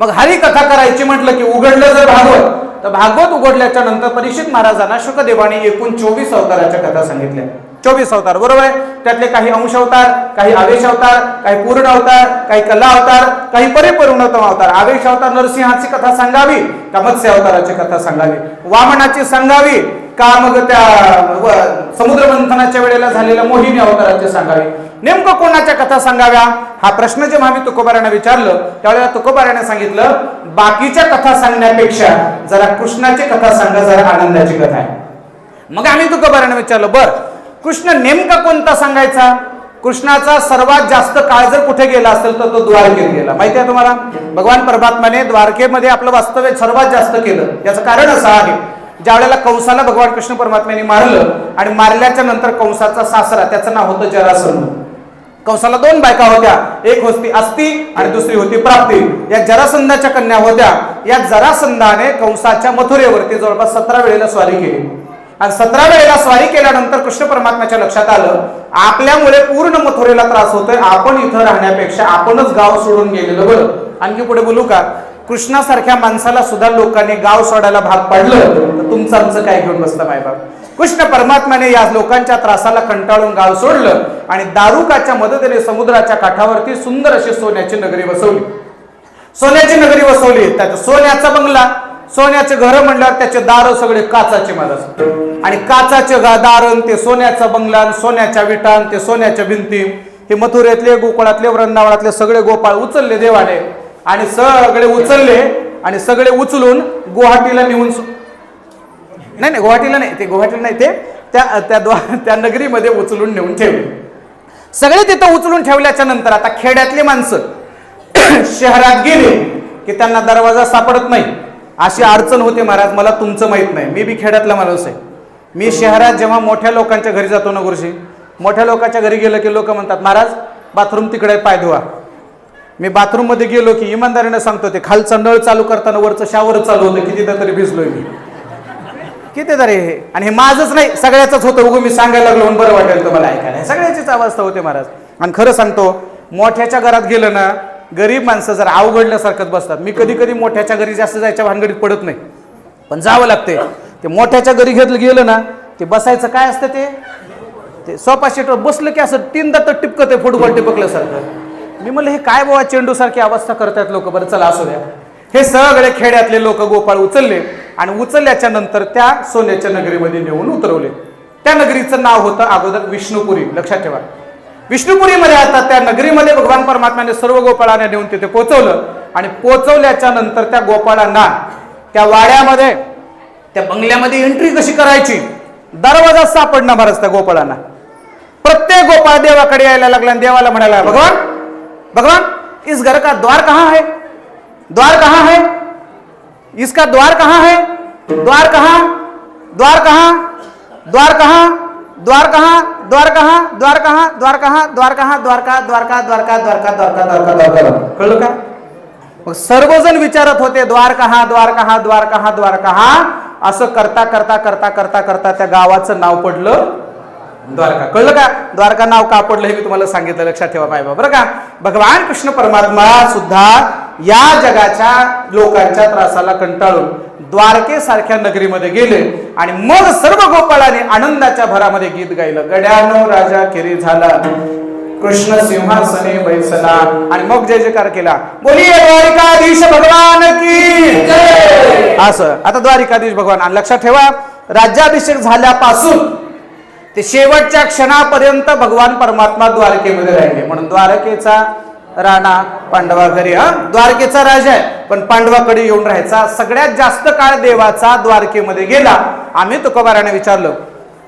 मग हरिकथा करायची म्हटलं की उघडलं जर भागवत, तर भागवत उघडल्याच्या नंतर परीक्षित महाराजांना शुकदेवाने एकूण 24 अवताराच्या कथा सांगितल्या. 24 अवतार, बरोबर आहे? त्यातले काही अंश अवतार, काही आवेश अवतार, काही पूर्ण अवतार, काही कला अवतार, काही परिपूर्णतम अवतार. आवेश अवतार नरसिंहाची कथा सांगावी का मत्स्य अवताराची कथा सांगावी, वामनाची सांगावी का मग त्या समुद्र मंथनाच्या वेळेला झालेल्या मोहिनी अवताराची सांगावी, नेमकं कोणाच्या कथा सांगाव्या? हा प्रश्न जेव्हा आम्ही तुकोबारांना विचारलं त्यावेळेला तुकोबारांना सांगितलं, बाकीच्या कथा सांगण्यापेक्षा जरा कृष्णाची कथा सांगा, जरा आनंदाची कथा आहे. मग आम्ही तुकोबारांना विचारलं, बर कृष्ण नेमका कोणता सांगायचा? कृष्णाचा सर्वात जास्त काळ जर कुठे गेला असेल तर तो द्वारकेत गेला. माहिती आहे तुम्हाला? भगवान परमात्माने द्वारकेमध्ये आपलं वास्तव्य सर्वात जास्त केलं. याचं कारण असं आहे, ज्या वेळेला कंसाला भगवान कृष्ण परमात्म्याने मारलं आणि मारल्याच्या नंतर कंसाचा सासरा, त्याचं नाव होतं जरासंध. कंसाला 2 बायका होत्या, एक होती अस्ती आणि दुसरी होती प्राप्ती. या जरासंधाच्या कन्या होत्या. या जरासंधाने कंसाच्या मथुरेवरती जवळपास 17 वेळेला स्वारी केली आणि 17 वेळेला स्वारी केल्यानंतर कृष्ण परमात्म्याच्या लक्षात आलं, आपल्यामुळे पूर्ण मथुरेला त्रास होतोय, आपण इथं राहण्यापेक्षा आपणच गाव सोडून गेलेलं बरं. आणखी पुढे बोलू का? कृष्णासारख्या माणसाला सुद्धा लोकांनी गाव सोडायला भाग पाडलं तर तुमचं आमचं काय घेऊन बसतं मायबाप? कृष्ण परमात्म्याने या लोकांच्या त्रासाला कंटाळून गाव सोडलं आणि दारुकाच्या मदतीने समुद्राच्या काठावरती सुंदर अशी सोन्याची नगरी वसवली. त्यात सोन्याचा बंगला, सोन्याचे घर म्हणल्यावर त्याचे दार सगळे काचाचे महाराज, आणि काचाचे दारण, ते सोन्याचा बंगला, सोन्याच्या विटा, ते सोन्याच्या भिंती. हे मथुरेतले, गोकुळातले, वृंदावनातले सगळे गोपाळ उचलले देवाने आणि सगळे उचलून गुवाहाटीला नेऊन, गुवाहाटीला नाही ते त्या नगरीमध्ये उचलून नेऊन ठेवले. सगळे तिथं उचलून ठेवल्याच्या नंतर आता खेड्यातली माणसं शहरात गेले की त्यांना दरवाजा सापडत नाही, अशी अडचण होते. महाराज मला तुमचं माहित नाही, मी बी खेड्यातला माणूस आहे. मी शहरात जेव्हा मोठ्या लोकांच्या घरी जातो ना गुरुजी, मोठ्या लोकांच्या घरी गेलं की लोक म्हणतात महाराज बाथरूम तिकडे पाय धुवा. मी बाथरूम मध्ये गेलो की इमानदारीनं सांगतो ते खालचा नळ चालू करताना वरचं शावर चालू होतं, कितीदा तरी भिजलोय मी, किती तरी हे. आणि हे माझंच नाही सगळ्याच होतं. उगं मी सांगायला लागलो म्हणून बरं वाटेल तुम्हाला ऐकायला, सगळ्याचीच अवस्था होते महाराज. आणि खरं सांगतो मोठ्याच्या घरात गेलं ना, गरीब माणसं जरा अवघडल्यासारखंच बसतात. मी कधी कधी मोठ्याच्या घरी जास्त जायच्या भानगडीत पडत नाही, पण जावं लागते. ते मोठ्याच्या घरी गेलं ना, ते बसायचं काय असतं ते सोफा सीटवर बसलं की असं 3दा तर टिपकत आहे फुटबॉल टिपकल्यासारखं. मी म्हणलं हे काय बाबा चेंडू सारखी अवस्था करतायत लोक. बरं चला असू द्या. हे सगळे खेड्यातले लोक गोपाळ उचलले आणि उचलल्याच्या नंतर त्या सोन्याच्या नगरीमध्ये नेऊन उतरवले. त्या नगरीचं नाव होतं अगोदर विष्णुपुरी. लक्षात ठेवा, विष्णुपुरीमध्ये आता त्या नगरीमध्ये भगवान परमात्म्याने सर्व गोपाळांना नेऊन तिथे पोहोचवलं. आणि पोहोचवल्याच्या नंतर त्या गोपाळांना त्या वाड्यामध्ये त्या बंगल्यामध्ये एंट्री कशी करायची, दरवाजा सापडणार महाराज त्या गोपाळांना. प्रत्येक गोपाळ देवाकडे यायला लागला आणि देवाला म्हणाला भगवान भगवान इस घर का द्वार कहाँ है, द्वार कहाँ है, इसका द्वार कहाँ है, द्वार कहाँ, द्वार कहाँ, द्वार कहाँ, द्वार कहाँ, द्वार कहाँ, द्वार कहाँ, द्वार कहाँ, द्वार कहाँ, द्वारका द्वारका द्वारका द्वारका द्वारका द्वारका द्वारका. कळलं का? मग सर्वजण विचारत होते द्वार कहाँ, द्वार कहाँ, द्वार कहाँ, द्वार कहाँ. असं करता करता करता करता करता त्या गावाचं नाव पडलं द्वारका. कळलं का? द्वारका नाव का पडलं हे मी तुम्हाला सांगितलं, लक्षात ठेवा बाबा. बरं का? भगवान कृष्ण परमात्मा सुद्धा या जगाच्या लोकांच्या त्रासाला कंटाळून द्वारकेसारख्या नगरीमध्ये गेले आणि मग सर्व गोपाळाने आनंदाच्या भरामध्ये गीत गायलं. गड्यानो राजा केरी झाला, कृष्ण सिंहासने बैसला. आणि मग जय जयकार केला. बोलिये द्वारिकाधीश भगवान की जय. असं आता द्वारिकाधीश भगवान. आणि लक्षात ठेवा राज्याभिषेक झाल्यापासून ते शेवटच्या क्षणापर्यंत भगवान परमात्मा द्वारकेमध्ये राहिले. म्हणून द्वारकेचा राणा पांडवा घरी, द्वारकेचा राजा आहे पण पांडवाकडे येऊन राहायचा. सगळ्यात जास्त काळ देवाचा द्वारकेमध्ये गेला. आम्ही तुकोबाराने विचारलं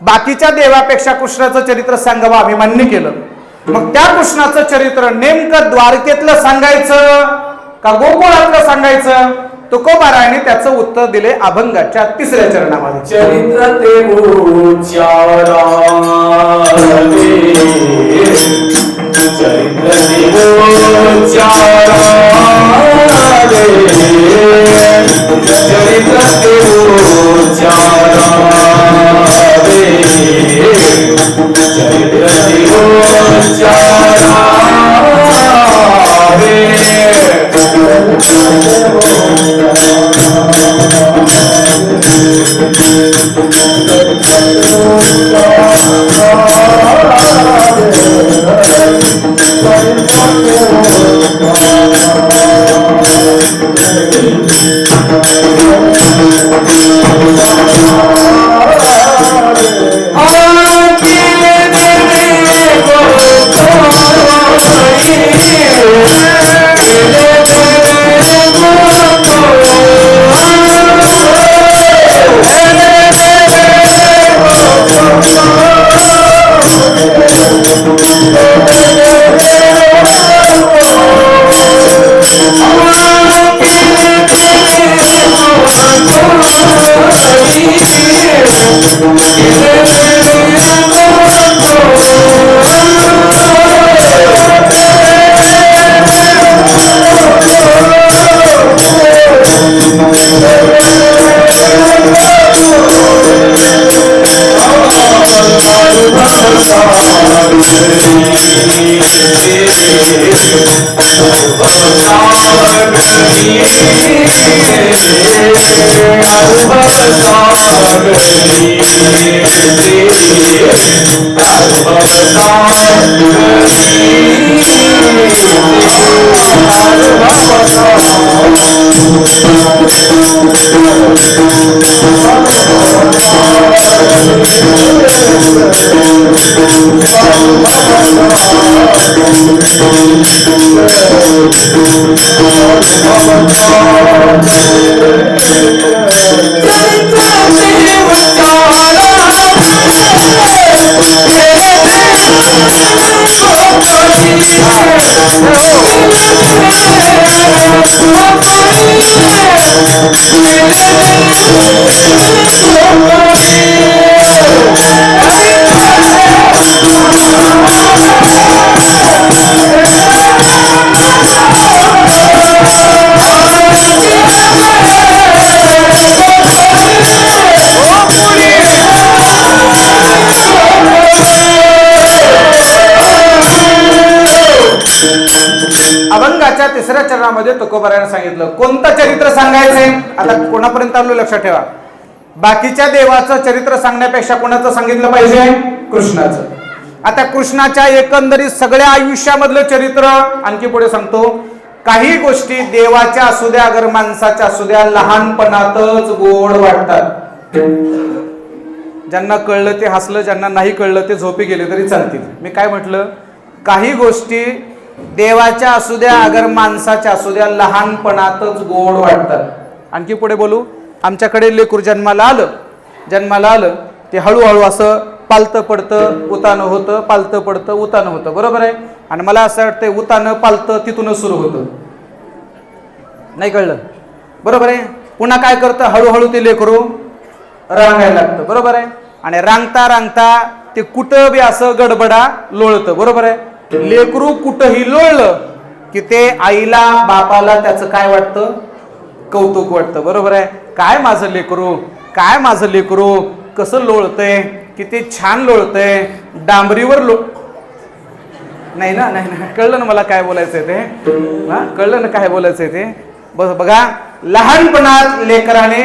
बाकीच्या देवापेक्षा कृष्णाचं चरित्र सांगावं, आम्ही मान्य केलं. मग त्या कृष्णाचं चरित्र नेमकं द्वारकेतलं सांगायचं का गोकुळातलं सांगायचं? तुकोबाराने त्याचं उत्तर दिले अभंगाच्या 3ऱ्या चरणामध्ये. चरित्र ते उच्चारा चरित्र ते उच्चारा चरित्र ते उच्चारा चरित्र ते उच्चारा अभंगाच्या तिसऱ्या चरणामध्ये तुकोबारायने सांगितलं कोणतं चरित्र सांगायचंय. आता कोणापर्यंत आलो लक्षात ठेवा. बाकीच्या देवाचं चरित्र सांगण्यापेक्षा कोणाचं सांगितलं पाहिजे? कृष्णाचं. आता कृष्णाच्या एकंदरीत सगळ्या आयुष्यामधलं चरित्र आणखी पुढे सांगतो. काही गोष्टी देवाच्या असू द्या अगर माणसाच्या असू द्या लहानपणातच गोड वाटतात. ज्यांना कळलं ते हसलं, ज्यांना नाही कळलं ते झोपी गेले तरी चालतील. मी काय म्हटलं? काही गोष्टी देवाच्या असू द्या अगर माणसाच्या असू द्या लहानपणातच गोड वाटतात. आणखी पुढे बोलू. आमच्याकडे लेकूर जन्माला आलं ते हळूहळू असं पालतं पडतं उतानं होतं, पालतं पडतं उतानं होतं, बरोबर आहे. आणि मला असं वाटतं उतानं पालतं तिथूनच सुरू होतं. नाही कळलं? बरोबर आहे. पुन्हा काय करतं? हळूहळू ते लेकरू रांगायला लागतं, बरोबर आहे. आणि रांगता रांगता ते कुठं बी असं गडबडा लोळतं, बरोबर आहे. लेकरू कुठंही लोळलं की ते आईला बापाला त्याचं काय वाटतं? कौतुक वाटतं, बरोबर आहे. काय माझं लेकरू कसं लोळतंय, किती छान लोळतंय, डांबरीवर नाही ना कळलं ना मला काय बोलायचंय ते. कळलं ना काय बोलायचंय ते. बघा, लहानपणात लेकराने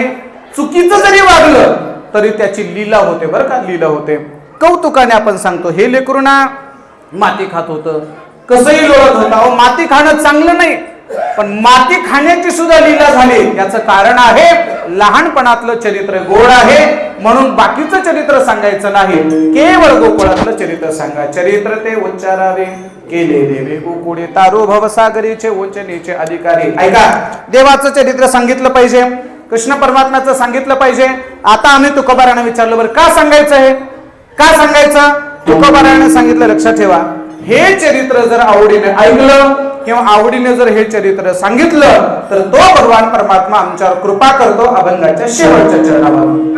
चुकीचं जरी वागलं तरी त्याची लीला होते, बरं का, लीला होते. कौतुकाने आपण सांगतो हे लेकरू ना माती खात होतं, कसंही लोळत होतं. अहो, माती खाणं चांगलं नाही, पण माती खाण्याची सुद्धा लीला झाली. याचं कारण आहे लहानपणातलं चरित्र गोड आहे म्हणून बाकीचं चरित्र सांगायचं नाही, केवळ गोकुळातलं चरित्र सांगा. चरित्र ते उच्चारावे केले देवे गोकुळे तारू भवसागरीचे उंच नीचे अधिकारी. ऐका, देवाचं चरित्र सांगितलं पाहिजे, कृष्ण परमात्म्याचं सांगितलं पाहिजे. आता आम्ही तुकोबाराने विचारलं बरं का सांगायचं आहे, का सांगायचं? तुकोबाराने सांगितलं लक्षात ठेवा, हे चरित्र जर आवडीने ऐकलं किंवा आवडीने जर हे चरित्र सांगितलं तर तो भगवान परमात्मा आमच्यावर कृपा करतो. अभंगाच्या शेवटच्या चरणावर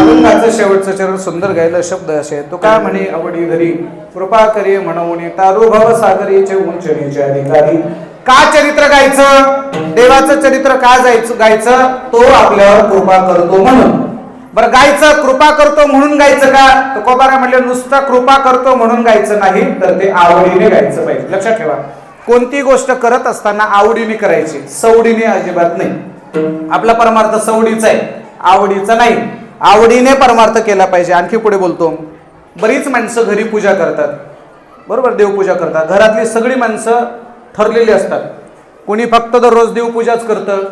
अभंगाचं शेवटचं चरण सुंदर गायलं शब्द असे तो का म्हणे आवडी धरी कृपा करी म्हणून तारू भव सागरीचे उंचणीचे अधिकारी. का चरित्र गायचं, देवाचं चरित्र का गायचं, तो आपल्यावर कृपा करतो म्हणून. बरं गायचं कृपा करतो म्हणून गायचं का, तो कोबारा म्हणले नुसता कृपा करतो म्हणून गायचं नाही तर ते आवडीने गायचं पाहिजे. लक्षात ठेवा, कोणती गोष्ट करत असताना आवडीने करायची, सवडीने अजिबात नाही. आपला परमार्थ सवडीचा आहे, आवडीचा नाही. आवडीने परमार्थ केला पाहिजे. आणखी पुढे बोलतो, बरीच माणसं घरी पूजा करतात, बरोबर, देवपूजा करतात. घरातली सगळी माणसं ठरलेली असतात. कोणी फक्त दररोज देवपूजाच करतं,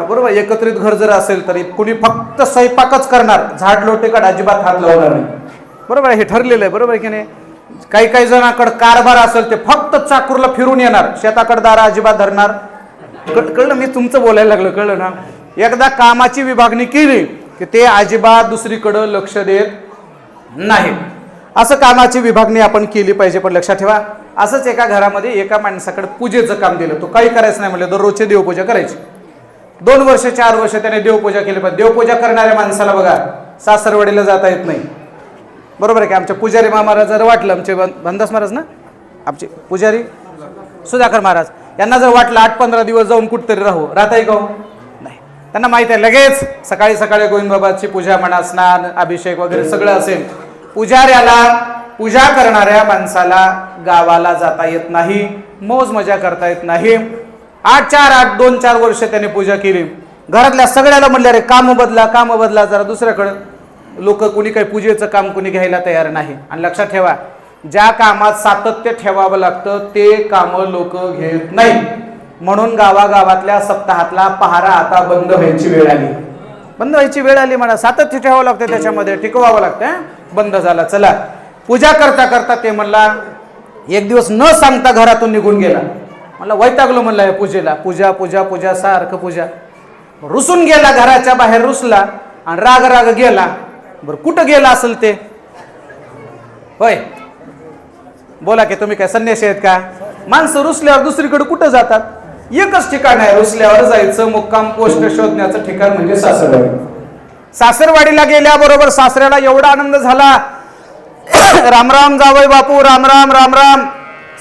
बरोबर, एकत्रित घर जर असेल तरी. कोणी फक्त स्वयंपाकच करणार, झाड लोटेकडे अजिबात हात लावणार नाही, बरोबर, हे ठरलेलं आहे, बरोबर की नाही. काही काही जणांकडे कारभार असेल ते फक्त चाकूरला फिरून येणार, शेताकडे दारा अजिबात धरणार. कळलं, मी तुमचं बोलायला लागलं, कळलं ना. एकदा कामाची विभागणी केली की ते अजिबात दुसरीकडं लक्ष देत नाही. असं कामाची विभागणी आपण केली पाहिजे. पण लक्षात ठेवा, असंच एका घरामध्ये एका माणसाकडे पूजेचं काम दिलं, तो काही करायचं नाही म्हणलं, दररोजची देवपूजा करायची. 2 वर्ष 4 वर्ष त्याने देवपूजा केली. पण देवपूजा करणाऱ्या माणसाला बघा सासरवाडीला जाता येत नाही, बरोबर आहे की. आमच्या पुजारी महाराज जर वाटलं, आमचे भंदास महाराज ना, आमचे पुजारी सुधाकर महाराज, यांना जर वाटलं 8-15 दिवस जाऊन कुठतरी राहताय का नाही. त्यांना माहिती आहे लगेच सकाळी सकाळी गोविंदबाबाची पूजा म्हणा, स्नान अभिषेक वगैरे सगळं असेल. पुजाऱ्याला, पूजा करणाऱ्या माणसाला गावाला जाता येत नाही, मौज मजा करता येत नाही. 2-4 वर्ष त्याने पूजा केली. घरातल्या सगळ्याला म्हणले अरे काम बदला जरा दुसऱ्याकडं. लोक कोणी काही पूजेचं काम कोणी घ्यायला तयार नाही. आणि लक्षात ठेवा, ज्या कामात सातत्य ठेवावं लागतं ते कामं लोक घेत नाही. म्हणून गावागावातल्या सप्ताहातला पहारा आता बंद व्हायची वेळ आली म्हणा. सातत्य ठेवावं लागतं, त्याच्यामध्ये टिकवावं लागतं. बंद झाला. चला, पूजा करता करता ते म्हणला, एक दिवस न सांगता घरातून निघून गेला. मला वैतागलो म्हणला या पूजेला, पूजा सारखं पूजा. रुसून गेला, घराच्या बाहेर रुसला आणि राग गेला. बरं कुठं गेला असेल ते, होय बोला की, तुम्ही काय संन्यासी आहेत का. माणसं रुसल्यावर दुसरीकडे कुठं जातात, एकच ठिकाण आहे, रुसल्यावर जायचं. मुक्काम पोस्ट शोधण्याचं ठिकाण म्हणजे सासरवाडी. सासरवाडीला गेल्याबरोबर सासऱ्याला एवढा आनंद झाला, रामराम जावई बापू, रामराम रामराम.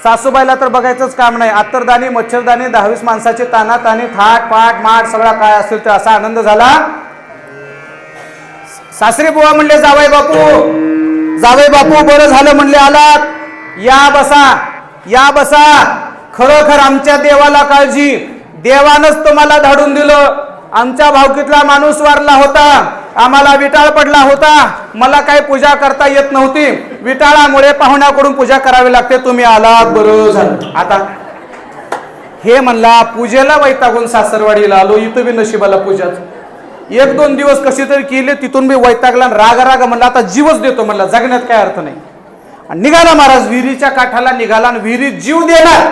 सासूबाईला तर बघायचंच काम नाही, अत्तरदाणी मच्छरदाणी 10-20 माणसाची तानातानी थाट पाट माठ सगळा काय असेल तर असा आनंद झाला. सासरे बुवा म्हणले जावई बापू बरं झालं म्हणले आलात, या बसा. खरोखर आमच्या देवाला काळजी, देवानच तुम्हाला धाडून दिलं. आमच्या भावकीतला माणूस वारला होता, आम्हाला विटाळ पडला होता, मला काही पूजा करता येत नव्हती, विटाळामुळे पाहुण्याकडून पूजा करावी लागते, तुम्ही आलात बरं झालं. आता हे म्हणला पूजेला वैतागून सासरवाडीला आलो, इथं बी नशिबाला पूजाच. 1-2 दिवस कशी तरी केले, तिथून बी वैतागला, राग म्हणला आता जीवच देतो म्हणला, जगण्यात काय अर्थ नाही. आणि निघाला महाराज, विहिरीच्या काठाला निघाला आणि विहिरीत जीव देणार.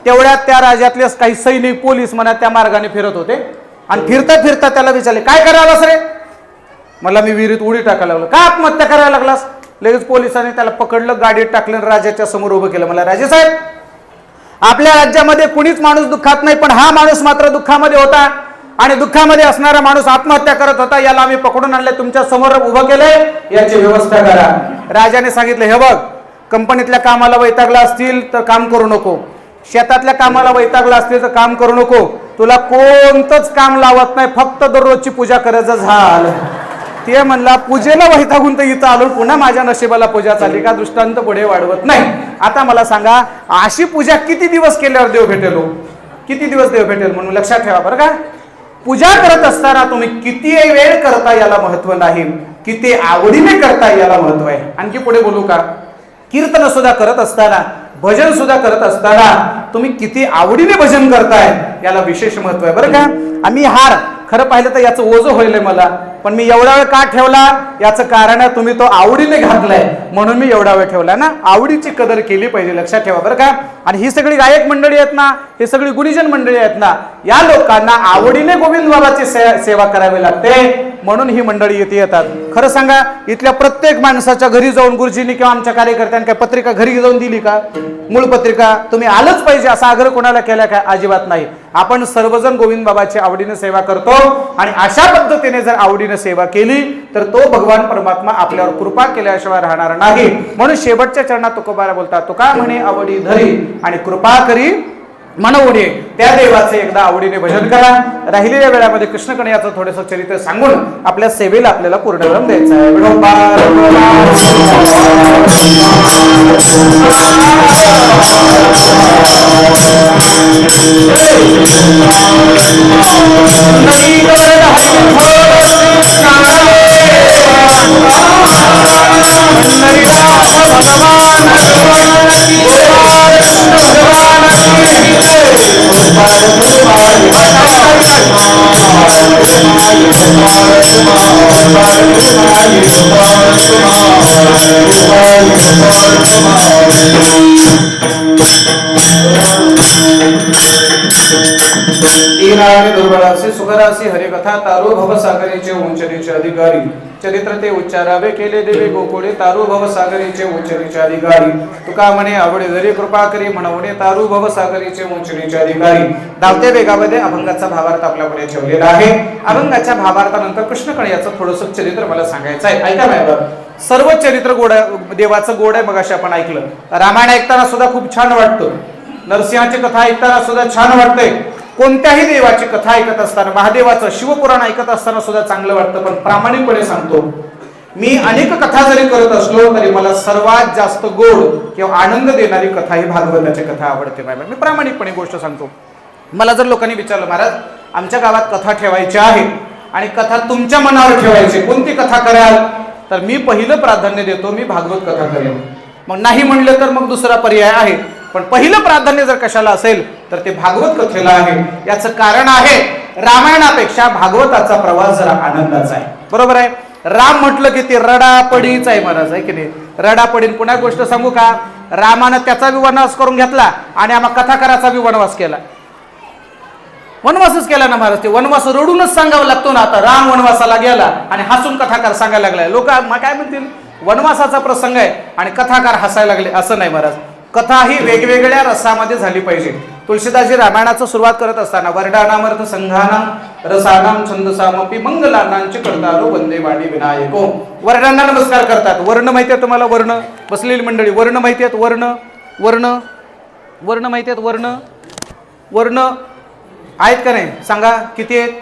तेवढ्यात त्या राज्यातले काही सैनिक पोलीस म्हणा त्या मार्गाने फिरत होते. आणि फिरता त्याला विचारले काय करायलास रे. मला मी विहिरीत उडी टाकायला लागलो. का आत्महत्या करायला लागलास. लगेच पोलिसांनी त्याला पकडलं, गाडीत टाकलं, राजाच्या समोर उभं केलं. मला राजेसाहेब, आपल्या राज्यामध्ये कुणीच माणूस दुःखात नाही, पण हा माणूस मात्र दुःखामध्ये होता आणि दुःखामध्ये असणारा माणूस आत्महत्या करत होता, याला आम्ही पकडून आणले, तुमच्या समोर उभं केलंय, याची व्यवस्था करा. राजाने सांगितलं हे बघ, कंपनीतल्या कामाला वैतागला असतील तर काम करू नको, शेतातल्या कामाला वैतागला असतील तर काम करू नको, तुला कोणतंच काम लावत नाही, फक्त दररोजची पूजा करायचं झालं. ते म्हणला पूजेला वैतागून तर इथं आलो, पुन्हा माझ्या नशिबाला पूजा चालली का. दृष्टांत पुढे वाढवत नाही. आता मला सांगा, अशी पूजा किती दिवस केल्यावर देव भेटेल, किती दिवस देव भेटेल म्हणून लक्षात ठेवा बरं का. पूजा करत असताना तुम्ही किती वेळ करता याला महत्व नाही, किती आवडीने करता याला महत्व आहे. आणखी पुढे बोलू का? कीर्तन सुद्धा करत असताना, भजन सुद्धा करत असताना तुम्ही किती आवडीने भजन करताय याला विशेष महत्व आहे बरं का. आम्ही हार खरं पाहिलं तर याचं ओझं होईल मला, पण मी एवढा वेळ का ठेवला याचं कारण आहे तुम्ही तो आवडीने घातलाय म्हणून मी एवढा वेळ ठेवला ना. आवडीची कदर केली पाहिजे, लक्षात ठेवा बरं का. आणि ही सगळी गायक मंडळी आहेत ना, हे सगळी गुणीजन मंडळी आहेत ना, या लोकांना आवडीने गोविंद बाबाची सेवा करावी लागते म्हणून ही मंडळी इथे येतात. खरं सांगा, इथल्या प्रत्येक माणसाच्या घरी जाऊन गुरुजींनी किंवा आमच्या कार्यकर्त्यांनी काय पत्रिका घरी जाऊन दिली का? मूळ पत्रिका तुम्ही आलंच पाहिजे असा आग्रह कोणाला केला काय? अजिबात नाही. आपण सर्वजण गोविंद बाबाची आवडीने सेवा करतो आणि अशा पद्धतीने जर आवडीने सेवा केली तर तो भगवान परमात्मा आपल्यावर कृपा केल्याशिवाय राहणार नाही. म्हणून शेवटच्या चरणात तुकोबाला बोलतात, तुका म्हणे आवडी धरी आणि कृपा करी मनवणे. त्या देवाचे एकदा आवडीने भजन करा. राहिलेल्या वेळामध्ये कृष्ण कन्हैयाचं थोडंसं चरित्र सांगून आपल्या सेवेला आपल्याला पूर्णविराम द्यायचा आहे. दुर्बळासी सुखरासी हरिकथा तारू भवसागरीचे उंचरीचे अधिकारी चरित्र ते उच्चारावे केले देवे गोकुळे तारू भवसागरीचे उंचरीचे अधिकारी. तुका म्हणे आवडे जरी कृपा करी म्हणवणे तारू भवसागरीचे उंचरीचे अधिकारी. धावत्या वेगामध्ये अभंगाचा भावार्थ आपल्याकडे ठेवलेला आहे. अभंगाच्या भावार्थानंतर कृष्ण कन्हैयाचं थोडंसं चरित्र मला सांगायचं आहे. ऐका मॅडम, सर्व चरित्र गोड देवाचं गोड आहे. मगाशी आपण ऐकलं, रामायण ऐकताना सुद्धा खूप छान वाटतं, नरसिंहाची कथा ऐकताना सुद्धा छान वाटतंय, कोणत्याही देवाची कथा ऐकत असताना, महादेवाचं शिवपुराण ऐकत असताना सुद्धा चांगलं वाटतं. पण प्रामाणिकपणे सांगतो, मी अनेक कथा जरी करत असलो तरी मला सर्वात जास्त गोड किंवा आनंद देणारी कथा ही भागवताची कथा आवडते. मी प्रामाणिकपणे गोष्ट सांगतो. मला जर लोकांनी विचारलं, महाराज आमच्या गावात कथा ठेवायची आहे आणि कथा तुमच्या मनावर ठेवायची, कोणती कथा कराल? तर मी पहिलं प्राधान्य देतो, मी भागवत कथा करेन. मग नाही म्हणलं तर मग दुसरा पर्याय आहे, पण पहिलं प्राधान्य जर कशाला असेल तर ते भागवत कथेला आहे. याचं कारण आहे, रामायणापेक्षा भागवताचा प्रवास जरा आनंदाचा आहे. बरोबर आहे. राम म्हटलं की ते रडापडीच आहे महाराज, आहे की नाही? रडापडीन. पुन्हा गोष्ट सांगू का, रामानं त्याचा बी वनवास करून घेतला आणि आम्हा कथाकाराचा बी वनवास केला. वनवासच केला ना महाराज. ते वनवास रडूनच सांगावं लागतो ना. आता राम वनवासाला गेला आणि हसून कथाकार सांगायला लागलाय. लोक काय म्हणतील, वनवासाचा प्रसंग आहे आणि कथाकार हसायला लागले. असं नाही महाराज. कथा ही वेगवेगळ्या रसामध्ये झाली पाहिजे. तुळशीदासजी रामायणाचं सुरुवात करत असताना वर्णानामर्थ संघानाम रसानाम छंदसामपी मंगलानांचे करतारो वंदे वाणी विनायको. वर्णांना नमस्कार करतात. वर्ण माहिती आहे तुम्हाला? वर्ण बसलेली मंडळी, वर्ण माहिती आहेत? वर्ण वर्ण वर्ण माहिती आहेत? वर्ण वर्ण आहेत का नाही? सांगा किती आहेत?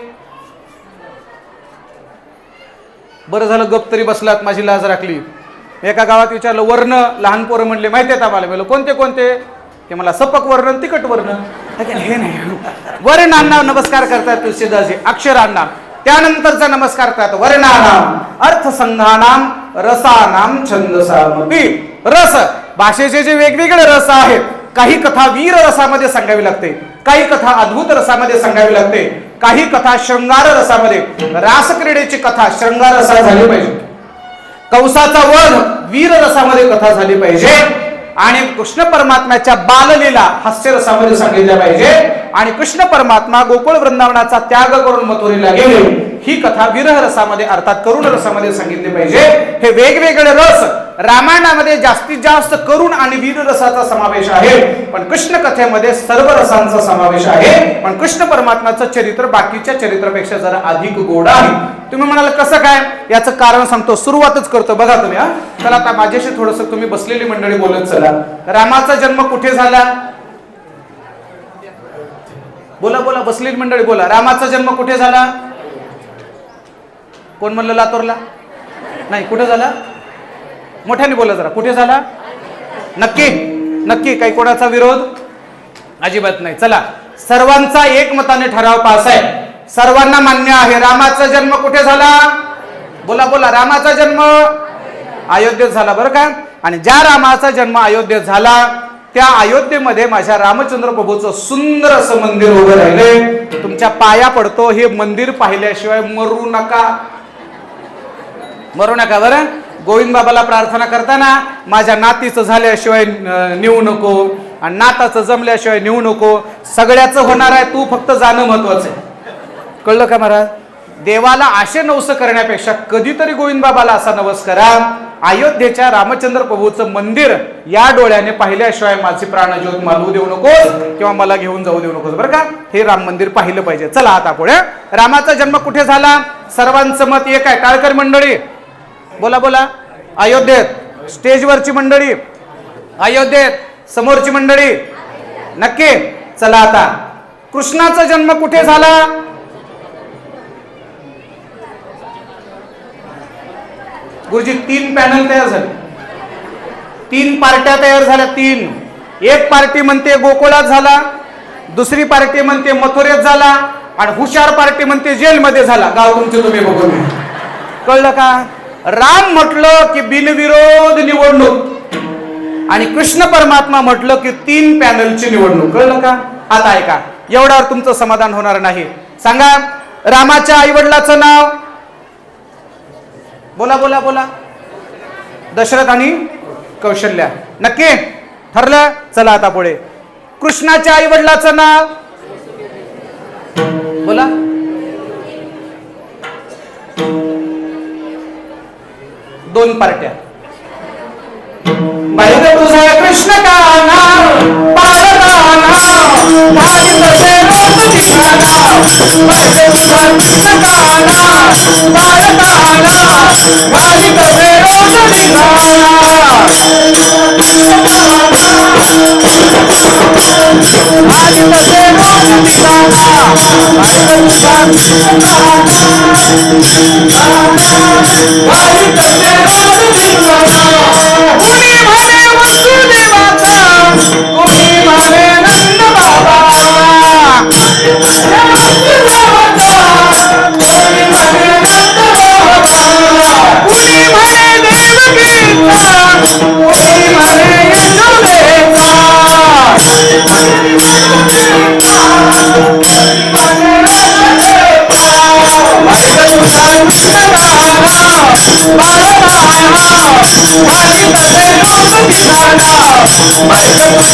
बरं झालं गप तरी बसलात, माझी लाज राखली. एका गावात विचारलं वर्ण, लहान पोरं म्हणले माहिती आहेत आम्हाला. म्हणलं कोणते कोणते? ते मला सपक वर्ण, तिकट वर्ण. हे नाही, वर्णांना नमस्कार करतात तुळशीदासजी, अक्षरांना. त्यानंतरचा नमस्कार करतात वर्णानाम अर्थसंघानाम रसानाम छंदसामपी. रस, भाषेचे जे वेगवेगळे रस आहेत, काही कथा वीर रसामध्ये सांगावी लागते, काही कथा अद्भुत रसामध्ये सांगावी लागते, काही कथा शृंगार रसामध्ये. रासक्रीडेची कथा शृंगार रसात झाली पाहिजे, कंसाचा वध वीर रसामध्ये कथा झाली पाहिजे, आणि कृष्ण परमात्म्याच्या बाललीला हास्य रसामध्ये सांगितल्या पाहिजे, आणि कृष्ण परमात्मा गोकुळ वृंदावनाचा त्याग करून मथुरेला गेले ही कथा विरह रसामध्ये अर्थात करुण रसामध्ये सांगितली पाहिजे. हे वेगवेगळे रस रामायणामध्ये जास्तीत जास्त करुण आणि वीर रसाचा समावेश आहे, पण कृष्ण कथेमध्ये सर्व रसांचा समावेश आहे. पण कृष्ण परमात्म्याचं चरित्र बाकीच्या चरित्रापेक्षा जरा अधिक गोड आहे. तुम्ही म्हणाल कसं काय? याचं कारण सांगतो, सुरुवातच करतो बघा तुम्ही. चला आता माझ्याशी थोडस तुम्ही बसलेली मंडळी बोलत चला. रामाचा जन्म कुठे झाला? बोला बोला, बसलेली मंडळी बोला. रामाचा जन्म कुठे झाला? कोण म्हणलं? लातूरला नाही, कुठे झाला? मोठ्याने बोला जरा. कुठे झाला? नक्की नक्की? काही कोणाचा विरोध? अजिबात नाही. चला, सर्वांचा एकमताने ठराव पास आहे सर्वांना मान्य आहे रामाचा जन्म कुठे झाला? बोला बोला, रामाचा जन्म अयोध्येत झाला बरं का. आणि ज्या रामाचा जन्म अयोध्येत झाला त्या अयोध्येमध्ये माझ्या रामचंद्र प्रभूचं सुंदर असं मंदिर उभं राहिले. तुमच्या पाया पडतो, हे मंदिर पाहिल्याशिवाय मरू नका, मरू नका बरं. गोविंद बाबाला प्रार्थना करताना माझ्या नातीचं झाल्याशिवाय नेऊ नको आणि नाताचं जमल्याशिवाय नेऊ नको, सगळ्याचं होणार आहे, तू फक्त जाणं महत्वाचं आहे. कळलं का महाराज? देवाला आशे नवस करण्यापेक्षा कधीतरी गोविंद बाबाला असा नवस करा, अयोध्येच्या रामचंद्र प्रभूचं मंदिर या डोळ्याने पाहिल्याशिवाय माझी प्राणज्योत मालवू देऊ नकोस किंवा मला घेऊन जाऊ देऊ नकोस बरं का. हे राम मंदिर पाहिलं पाहिजे. चला आता पुढे. रामाचा जन्म कुठे झाला? सर्वांचं मत एक आहे. टाळकर मंडळी बोला बोला. अयोध्येत. स्टेजवरची मंडळी अयोध्येत, समोरची मंडळी नक्की. चला आता, कृष्णाचा जन्म कुठे झाला? गुरुजी 3 पॅनल तयार झाले, 3 पार्ट्या तयार झाल्या. 3. एक पार्टी म्हणते गोकुळात झाला, दुसरी पार्टी म्हणते मथुरेत झाला आणि हुशार पार्टी म्हणते जेलमध्ये झाला. गाव तुमचे तुम्ही बघून घ्या. कळलं का? राम म्हटलं की बिनविरोध निवडणूक आणि कृष्ण परमात्मा म्हटलं की 3 पॅनलची निवडणूक. कळलं का? आता ऐका, एवढ्यावर तुमचं समाधान होणार नाही. सांगा रामाच्या आई वडिलाचं नाव. बोला बोला बोला. दशरथ आणि कौशल्या. नक्की ठरलं? चला आता पुढे. कृष्णाच्या आई वडिलाचं नाव बोला. दोन पार्ट्या. माहिती तुझा कृष्ण का नाव पारदा नाव माहित ते रोज ठिकाणा. माहिती तुझा कृष्ण का नाव पारदा नाव माहित ते रोज ठिकाणा. माहित ते रोज ठिकाणा. माहित तुझा कृष्ण का नाव माहित ते रोज ठिकाणा. कुणी म्हणे वसुदेवाचा, कुणी म्हणे नंद बाबा. कुणी म्हणे वसुदेवाचा, कुणी म्हणे नंद बाबा. कुणी म्हणे देवकीचा, कुणी म्हणे यशोदेचा. माहित तुझा कृष्ण का नाव बाळा माहित ते रोज ठिकाणा. माहित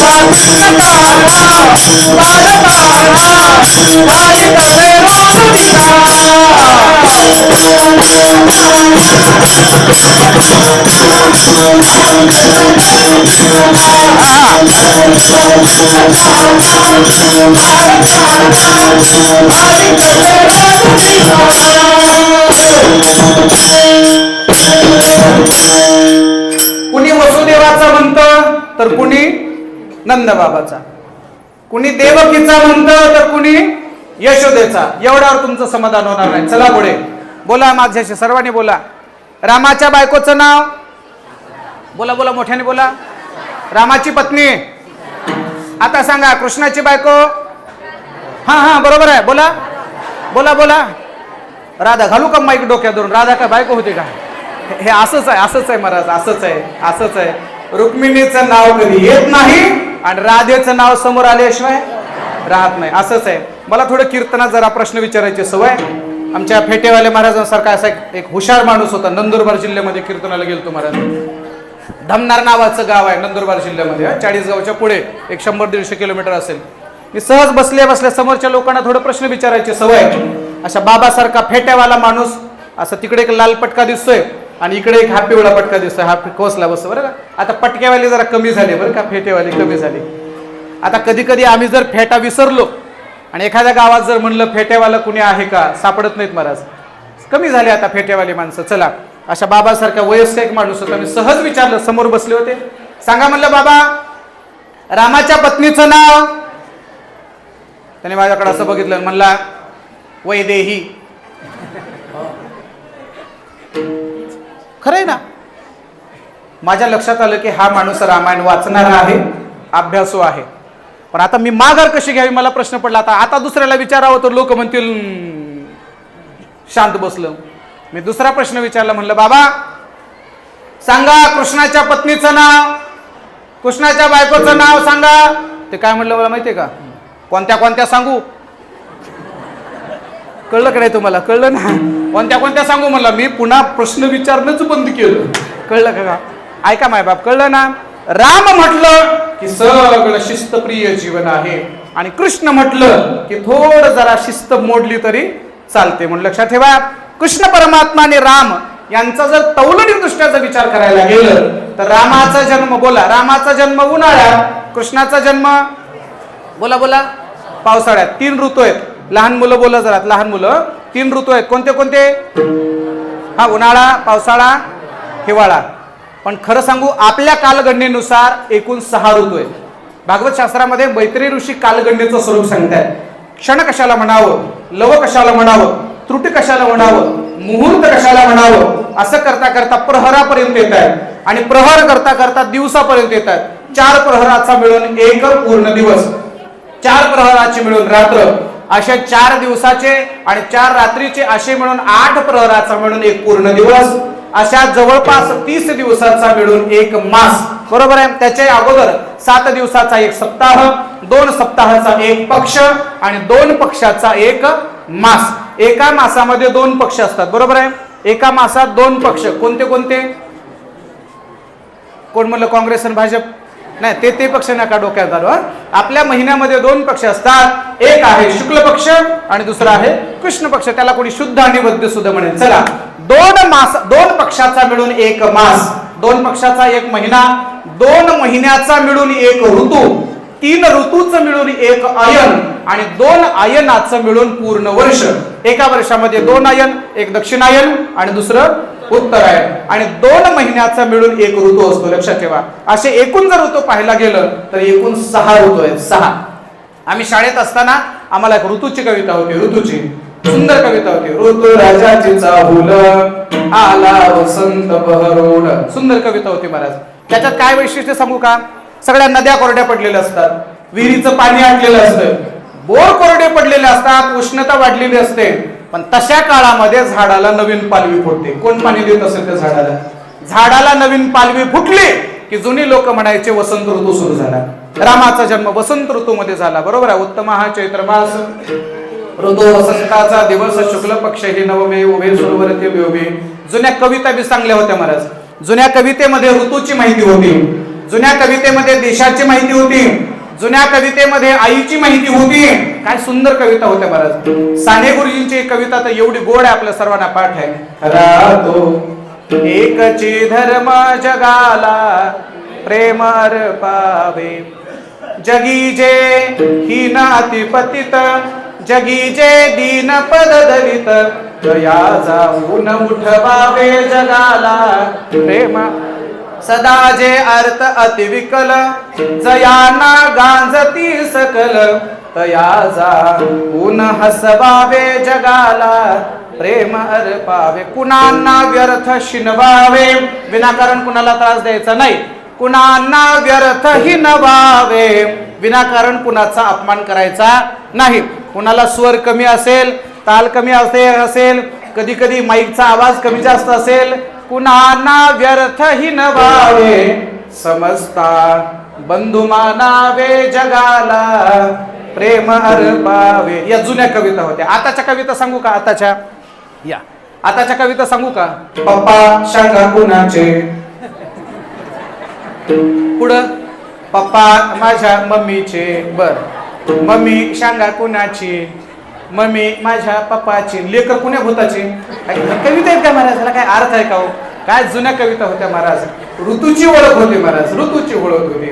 तुझा कृष्ण का नाव बाळा माहित ते रोज ठिकाणा. कुणी वसुदेवाचा म्हणतं तर कुणी नंदबाबाचा, कुणी देवकीचा म्हणतं तर कुणी यशोदेचा. एवढ्यावर तुमचं समाधान होणार नाही. चला पुढे. बोला माझ्याशी, सर्वांनी बोला. रामाच्या बायकोचं नाव बोला बोला, मोठ्याने बोला. रामाची पत्नी. आता सांगा कृष्णाची बायको. हा हा बरोबर आहे. बोला बोला बोला. राधा. घालू का माईक डोक्यातून? राधा का बायको होती का? हे असंच आहे, असंच आहे महाराज, असंच आहे, असंच आहे. रुक्मिणीचं नाव कधी येत नाही आणि राधेचं नाव समोर आल्याशिवाय राहत नाही. असंच आहे. मला थोडं कीर्तनात जरा प्रश्न विचारायची सवय. आमच्या फेटेवाले महाराजांसारखा असा एक हुशार माणूस होता. नंदुरबार जिल्ह्यामध्ये कीर्तनाला गेलतो महाराज. धमनार नावाचं गाव आहे नंदुरबार जिल्ह्यामध्ये. 40 गावच्या पुढे एक 100-150 किलोमीटर असेल. मी सहज बसल्या बसल्या समोरच्या लोकांना थोडं प्रश्न विचारायची सवय. अशा बाबासारखा फेट्यावाला माणूस, असं तिकडे एक लाल पटका दिसतोय आणि इकडे एक हा पिवळा पटका दिसतोय. हा कोसला बस बरं का. आता पटक्यावाले जरा कमी झाले बरं का, फेटेवाले कमी झाले. आता कधी कधी आम्ही जर फेटा विसरलो आणि एखाद्या गावात जर म्हणलं फेट्यावाला कुणी आहे का, सापडत नाहीत महाराज. कमी झाले आता फेट्यावाली माणसं. चला, अशा बाबासारख्या वयस्क एक माणूस होता. मी सहज विचारलं, समोर बसले होते. सांगा म्हणलं बाबा रामाच्या पत्नीचं नाव. त्याने माझ्याकडे असं बघितलं, म्हणला वैदेही. खरंय ना. माझ्या लक्षात आलं की हा माणूस रामायण वाचणारा आहे, अभ्यासू आहे. पण आता मी माघार कशी घ्यावी मला प्रश्न पडला. आता दुसऱ्याला विचारावं तर लोक म्हणतील शांत बसलं. मी दुसरा प्रश्न विचारला, म्हणलं बाबा सांगा कृष्णाच्या पत्नीचं नाव, कृष्णाच्या बायकोचं नाव सांगा. ते काय म्हणलं मला माहितीये का? कोणत्या कोणत्या सांगू? कळलं का नाही तुम्हाला? कळलं ना? कोणत्या कोणत्या सांगू म्हणला. मी पुन्हा प्रश्न विचारणंच बंद केलं. कळलं का? ऐका मायबाप, कळलं ना? राम म्हटलं की सगळं शिस्तप्रिय जीवन आहे आणि कृष्ण म्हटलं की थोडं जरा शिस्त मोडली तरी चालते म्हणून लक्षात ठेवा. कृष्ण परमात्मा आणि राम यांचा जर तौलनिक दृष्ट्याचा विचार करायला गेलं तर रामाचा जन्म, बोला, रामाचा जन्म उन्हाळ्यात, कृष्णाचा जन्म बोला बोला पावसाळ्यात. 3 ऋतू आहेत. लहान मुलं बोला जरा, लहान मुलं. 3 ऋतू आहेत. कोणते कोणते? हा, उन्हाळा, पावसाळा, हिवाळा. पण खरं सांगू आपल्या कालगणनेनुसार एकूण 6 ऋतू आहेत. भागवत शास्त्रामध्ये मैत्री ऋषी कालगणनेचं स्वरूप सांगतात. क्षण कशाला म्हणावं, लव कशाला म्हणावं, त्रुटी कशाला म्हणावं, मुहूर्त कशाला म्हणावं, असं करता करता प्रहरापर्यंत येत आहेत आणि प्रहर करता करता दिवसापर्यंत येत आहेत. 4 प्रहराचा मिळून एक पूर्ण दिवस, 4 प्रहराचे मिळून रात्र, असे 4 दिवसाचे आणि 4 रात्रीचे असे मिळून 8 प्रहराचा मिळून एक पूर्ण दिवस, अशा जवळपास 30 दिवसाचा मिळून एक मास. बरोबर आहे. त्याच्या अगोदर 7 दिवसाचा एक सप्ताह, 2 सप्ताहाचा एक पक्ष आणि 2 पक्षाचा एक मास. एका मासामध्ये 2 पक्ष असतात. बरोबर आहे. एका मासात 2 पक्ष. कोणते कोणते? कोण म्हणलं काँग्रेस आणि भाजप? नाही, ते पक्ष नका डोक्यात घालू. आपल्या महिन्यामध्ये 2 पक्ष असतात. एक आहे शुक्ल पक्ष आणि दुसरा आहे कृष्ण पक्ष. त्याला कोणी शुद्ध आणि वद्य सुद्धा म्हणेल. चला, 2 पक्षाचा मिळून एक मास, 2 पक्षाचा एक महिना, 2 महिन्याचा मिळून एक ऋतू, 3 ऋतूचं मिळून एक आयन आणि 2 आयनाचं मिळून पूर्ण वर्ष. एका वर्षामध्ये 2 आयन, एक दक्षिणायन आणि दुसरं उत्तरायण, आणि 2 महिन्याचा मिळून एक ऋतू असतो. लक्षात ठेवा. असे एकूण जर ऋतू पाहायला गेलं तर एकूण 6 ऋतू आहेत. 6. आम्ही शाळेत असताना आम्हाला एक ऋतूची कविता होती. ऋतूची सुंदर कविता होती. ऋतू राजाची चाहुल आला वसंत बहरोड. सुंदर कविता होती महाराज. त्याच्यात काय वैशिष्ट्य सांगू का? सगळ्या नद्या कोरड्या पडलेल्या असतात, विहिरीचं पाणी आटलेलं असतं, बोर कोरडे पडलेले असतात, उष्णता वाढलेली असते. पण तशा काळामध्ये झाडाला नवीन पालवी फुटते. कोण पाणी देत असेल त्या झाडाला? झाडाला नवीन पालवी फुटली की जुनी लोक म्हणायचे वसंत ऋतू सुरू झाला. रामाचा जन्म वसंत ऋतूमध्ये झाला. बरोबर आहे. उत्तम हा चैत्र मास, ऋतू वसंताचा दिवस, शुक्ल पक्ष ही नवमे, उभे सुरवरती व्योमे. जुन्या कविता बी चांगल्या होत्या महाराज. जुन्या कवितेमध्ये ऋतूची माहिती होती, जुन्या कवितेमध्ये देशाची माहिती होती, जुन्या कवितेमध्ये आईची माहिती होती. काय सुंदर कविता होत्या महाराज. साने गुरुजींची कविता तर एवढी गोड आहे, आपल्या सर्वांना पाठ आहे. रातो एकची धर्म जगाला प्रेम अर्पावे, जगी जे हीन अतिपतित, जगी जे दीन पद दलित, दया जाऊन उठवावे जगाला प्रेम, सदा जे अर्थ अतिविकल, जयाना गांजती सकल, तया जाऊन हसवावे जगाला प्रेम अर्पावे. कुणांना व्यर्थ शिनवावे, विनाकारण कुणाला त्रास द्यायचा नाही. कुणांना व्यर्थ हिनवावे, विनाकारण कुणाचा अपमान करायचा नाही. कुणाला स्वर कमी असेल, ताल कमी असेल, कधी कधी माईकचा आवाज कमी जास्त असेल, कुणांना व्यर्थ हिनवावे, समजता बंधू मानावे जगाला प्रेम अर्पावे. या जुन्या कविता होत्या. आताच्या कविता सांगू का? आताच्या कविता सांगू का? पप्पा सांगा कुणाचे, पुढं पप्पा माझ्या मम्मीचे. बर, मम्मी सांगा कुणाची, मम्मी माझ्या पप्पाची. लेकर कुण्या भूताची. कविता आहेत का महाराज? त्याला काय अर्थ आहे का हो? काय जुन्या कविता होत्या महाराज. ऋतूची ओळख होती महाराज, ऋतूची ओळख होती,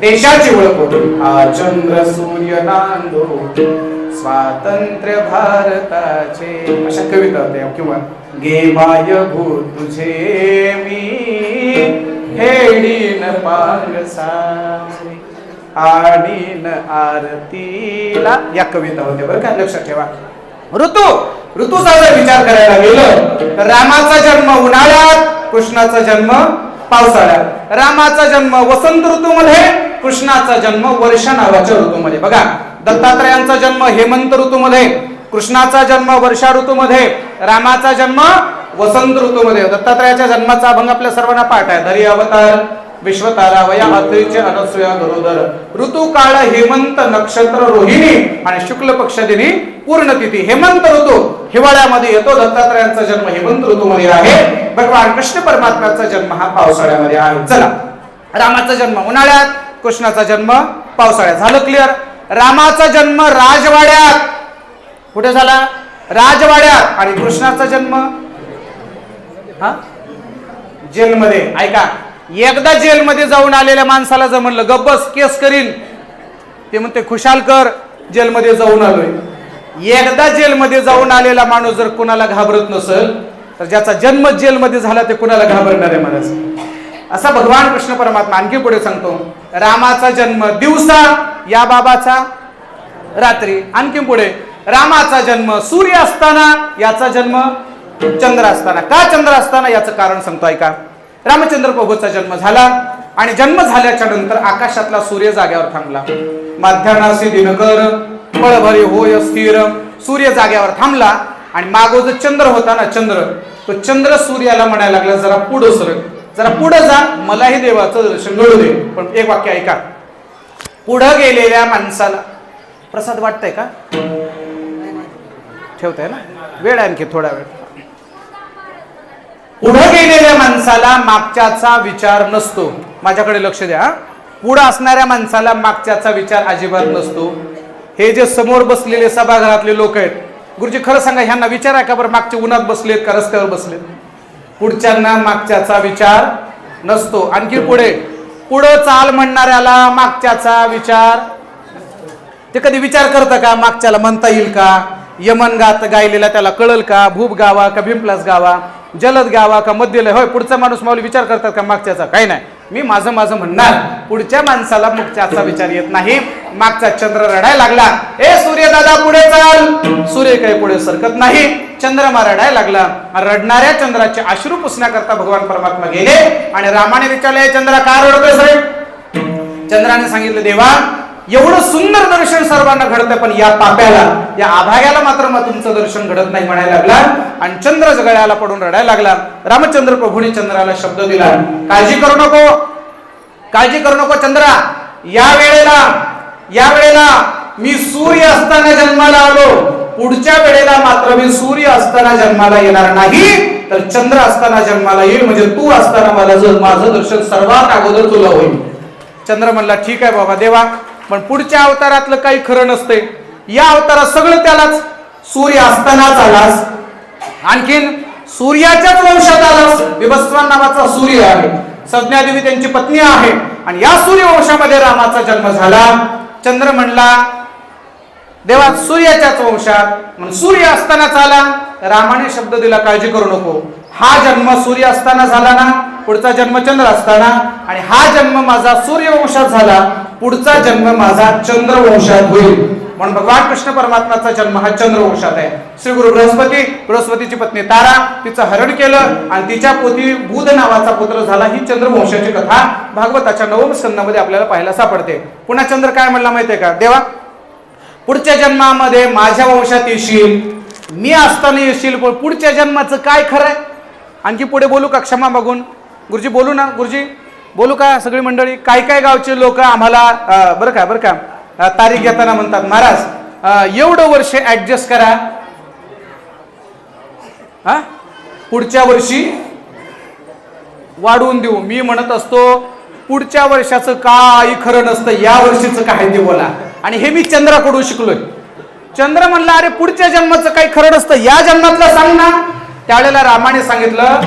देशाची ओळख होती. हा चंद्र सूर्य नांदो स्वातंत्र्य भारताचे, अशा कविता होत्या. किंवा गे माय भू तुझे मी हेडीन पांग सावरी आणीन आरतीला, या कविता होत्या. बरं का? लक्षात ठेवा. ऋतूचा जर विचार करायला गेलं तर रामाचा जन्म उन्हाळ्यात, कृष्णाचा जन्म पावसाळ्यात. रामाचा जन्म वसंत ऋतूमध्ये, कृष्णाचा जन्म वर्षा नावाच्या ऋतूमध्ये. बघा, दत्तात्रयांचा जन्म हेमंत ऋतूमध्ये, कृष्णाचा जन्म वर्षा ऋतूमध्ये, रामाचा जन्म वसंत ऋतूमध्ये. दत्तात्रयाच्या जन्माचा अभंग आपल्या सर्वांना पाठ आहे. धरी अवतार विश्वतारा वया अत्रीचे अनसूया गरोदर, ऋतू काळ हेमंत नक्षत्र रोहिणी आणि शुक्ल पक्ष दिनी पूर्ण तिथी. हेमंत ऋतू हिवाळ्यामध्ये येतो. दत्तात्रयांचा जन्म हेमंत ऋतूमध्ये आहे. भगवान कृष्ण परमात्म्याचा जन्म हा पावसाळ्यामध्ये आहे. चला, रामाचा जन्म उन्हाळ्यात, कृष्णाचा जन्म पावसाळ्यात. झालं क्लिअर? रामाचा जन्म राजवाड्यात. कुठे झाला? राजवाड्यात. आणि कृष्णाचा जन्म जेलमध्ये. ऐका, एकदा जेलमध्ये जाऊन आलेल्या माणसाला जर म्हणलं गब्बस केस करीन, ते म्हणते खुशाल कर, जेलमध्ये जाऊन आलोय. एकदा जेलमध्ये जाऊन आलेला माणूस जर कुणाला घाबरत नसेल तर ज्याचा जन्म जेलमध्ये झाला ते कुणाला घाबरणार आहे माणूस? असा भगवान कृष्ण परमात्मा आणखी पुढे सांगतो. रामाचा जन्म दिवसा, या बाबाचा रात्री. आणखी पुढे रामाचा जन्म सूर्य असताना, याचा जन्म चंद्र असताना. का चंद्र असताना? याचं कारण सांगतो, ऐका. रामचंद्र प्रभूचा जन्म झाला आणि जन्म झाल्याच्या नंतर आकाशातला सूर्य जाग्यावर थांबला. माध्यानासी दिनकर पळभरी होय स्थिर. सूर्य जाग्यावर थांबला आणि मागो जो चंद्र होता ना, चंद्र, तो चंद्र सूर्याला म्हणायला लागला जरा पुढं सरक, जरा पुढं जा, मलाही देवाचं दर्शन घडू दे. पण एक वाक्य ऐका. पुढं गेलेल्या माणसाला प्रसाद वाटतंय का? ठेवताय ना, वेळ आणखी थोडा वेळ. पुढे गेलेल्या माणसाला मागच्याचा विचार नसतो. माझ्याकडे लक्ष द्या. पुढे असणाऱ्या माणसाला मागच्याचा विचार अजिबात नसतो. हे जे समोर बसलेले सभागृहातले लोक आहेत, गुरुजी खरं सांगा, ह्यांना विचार आहे का बरं? मागचे उन्हात बसलेत का रस्त्यावर बसलेत? पुढच्यांना मागच्याचा विचार नसतो. आणखी पुढे, पुढं चाल म्हणणाऱ्याला मागच्याचा विचार. ते कधी विचार करतं का मागच्याला म्हणता येईल का? यमन गात गायलेला त्याला कळल का? भूप गावा का भीमप्लास गावा, जलद गावा का मध्यलय? होय, पुढचा माणूस माऊली विचार करतात का मागच्याचा? काही नाही, मी माझं माझं म्हणणार. पुढच्या माणसाला मागच्याचा विचार येत नाही. मागचा चंद्र रडायला लागला, ए सूर्य दादा पुढे चाल. सूर्य काही पुढे सरकत नाही. चंद्रमा रडायला लागला. रडणाऱ्या चंद्राचे अश्रू पुसण्याकरता भगवान परमात्मा गेले आणि रामाने विचारले, चंद्रा का रडतोय साहेब? चंद्राने सांगितलं, देवा एवढं सुंदर दर्शन सर्वांना घडतं, पण या पाप्याला, या आभाग्याला मात्र मग तुमचं दर्शन घडत नाही म्हणायला लागला. आणि चंद्र जगळ्याला पडून रडायला लागला. रामचंद्र प्रभूने चंद्राला शब्द दिला, काळजी करू नको, काळजी करू नको चंद्रा. या वेळेला मी सूर्य असताना जन्माला आलो, पुढच्या वेळेला मात्र मी सूर्य असताना जन्माला येणार नाही, तर चंद्र असताना जन्माला येईल. म्हणजे तू असताना मला जर माझं दर्शन सर्वात अगोदर तुला होईल. चंद्र म्हणला, ठीक आहे बाबा देवा, पण पुढच्या अवतारातलं काही खरं नसते. या अवतारात सगळं त्यालाच. सूर्य असतानाच आलास, आणखीन सूर्याच्याच वंशात आलास. विभस्वान नावाचा सूर्य आहे, संज्ञादेवी त्यांची पत्नी आहे, आणि या सूर्यवंशामध्ये रामाचा जन्म झाला. चंद्र म्हणला, देवा सूर्याच्याच वंशात, म्हणून सूर्य असतानाच आला. रामाने शब्द दिला, काळजी करू नको. हा जन्म सूर्य असताना झाला ना, पुढचा जन्म चंद्र असताना, आणि हा जन्म माझा सूर्यवंशात झाला, पुढचा जन्म माझा चंद्रवंशात होईल. म्हणून भगवान कृष्ण परमात्माचा जन्म हा चंद्रवंशात आहे. श्री गुरु बृहस्पतीची पत्नी तारा, तिचं हरण केलं आणि तिच्या पोटी बुध नावाचा पुत्र झाला. ही चंद्रवंशाची कथा भागवताच्या 9व्या स्कंदामध्ये आपल्याला पाहायला सापडते. पुन्हा चंद्र काय म्हणला माहितीये का? देवा पुढच्या जन्मामध्ये माझ्या वंशात येशील, मी असताना येशील, पण पुढच्या जन्माचं काय खरंय? आणखी पुढे बोलू का? क्षमा मागून. गुरुजी बोलू ना? गुरुजी बोलू का? सगळी मंडळी, काय काय गावचे लोक आम्हाला बरं का तारीख घेताना म्हणतात, महाराज एवढं वर्ष ऍडजस्ट करा, पुढच्या वर्षी वाढवून देऊ. मी म्हणत असतो, पुढच्या वर्षाचं काही खरं नसतं, या वर्षीचं काय ते बोला. आणि हे मी चंद्राकडून शिकलोय. चंद्र म्हणला, अरे पुढच्या जन्माचं काही खरं नसतं, या जन्मातलं सांग ना. त्यावेळेला रामाने सांगितलं,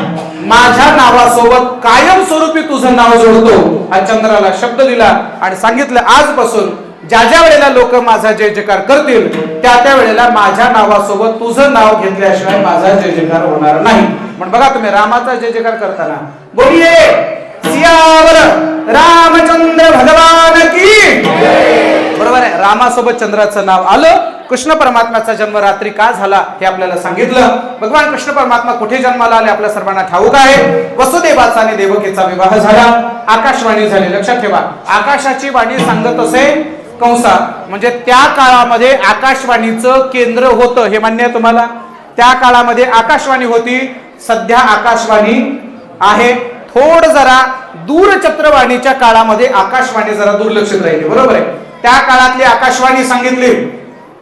माझ्या नावासोबत कायमस्वरूपी तुझं नाव जोडतो. हा चंद्राला शब्द दिला आणि सांगितलं, आजपासून ज्या ज्या वेळेला लोक माझा जय जयकार करतील, त्या त्या वेळेला माझ्या नावासोबत तुझं नाव घेतल्याशिवाय माझा जय जयकार होणार नाही. पण बघा तुम्ही रामाचा जय जयकार करताना बोलिये सियावर रामचंद्र भगवान की. बरोबर आहे, रामासोबत चंद्राचं नाव आलं. कृष्ण परमात्म्याचा जन्म रात्री का झाला हे आपल्याला सांगितलं. भगवान कृष्ण परमात्मा कुठे जन्माला आले आपल्या सर्वांना ठाऊक आहे. वसुदेवाचा आणि देवकीचा विवाह झाला. आकाशवाणी झाली. लक्षात ठेवा, आकाशाची वाणी सांगत असे कंसा म्हणजे त्या काळामध्ये आकाशवाणीचं केंद्र होतं, हे मान्य आहे तुम्हाला? त्या काळामध्ये आकाशवाणी होती, सध्या आकाशवाणी आहे. थोडं जरा दूरचित्रवाणीच्या काळामध्ये आकाशवाणी जरा दुर्लक्षित राहिली, बरोबर आहे. त्या काळातली आकाशवाणी सांगितली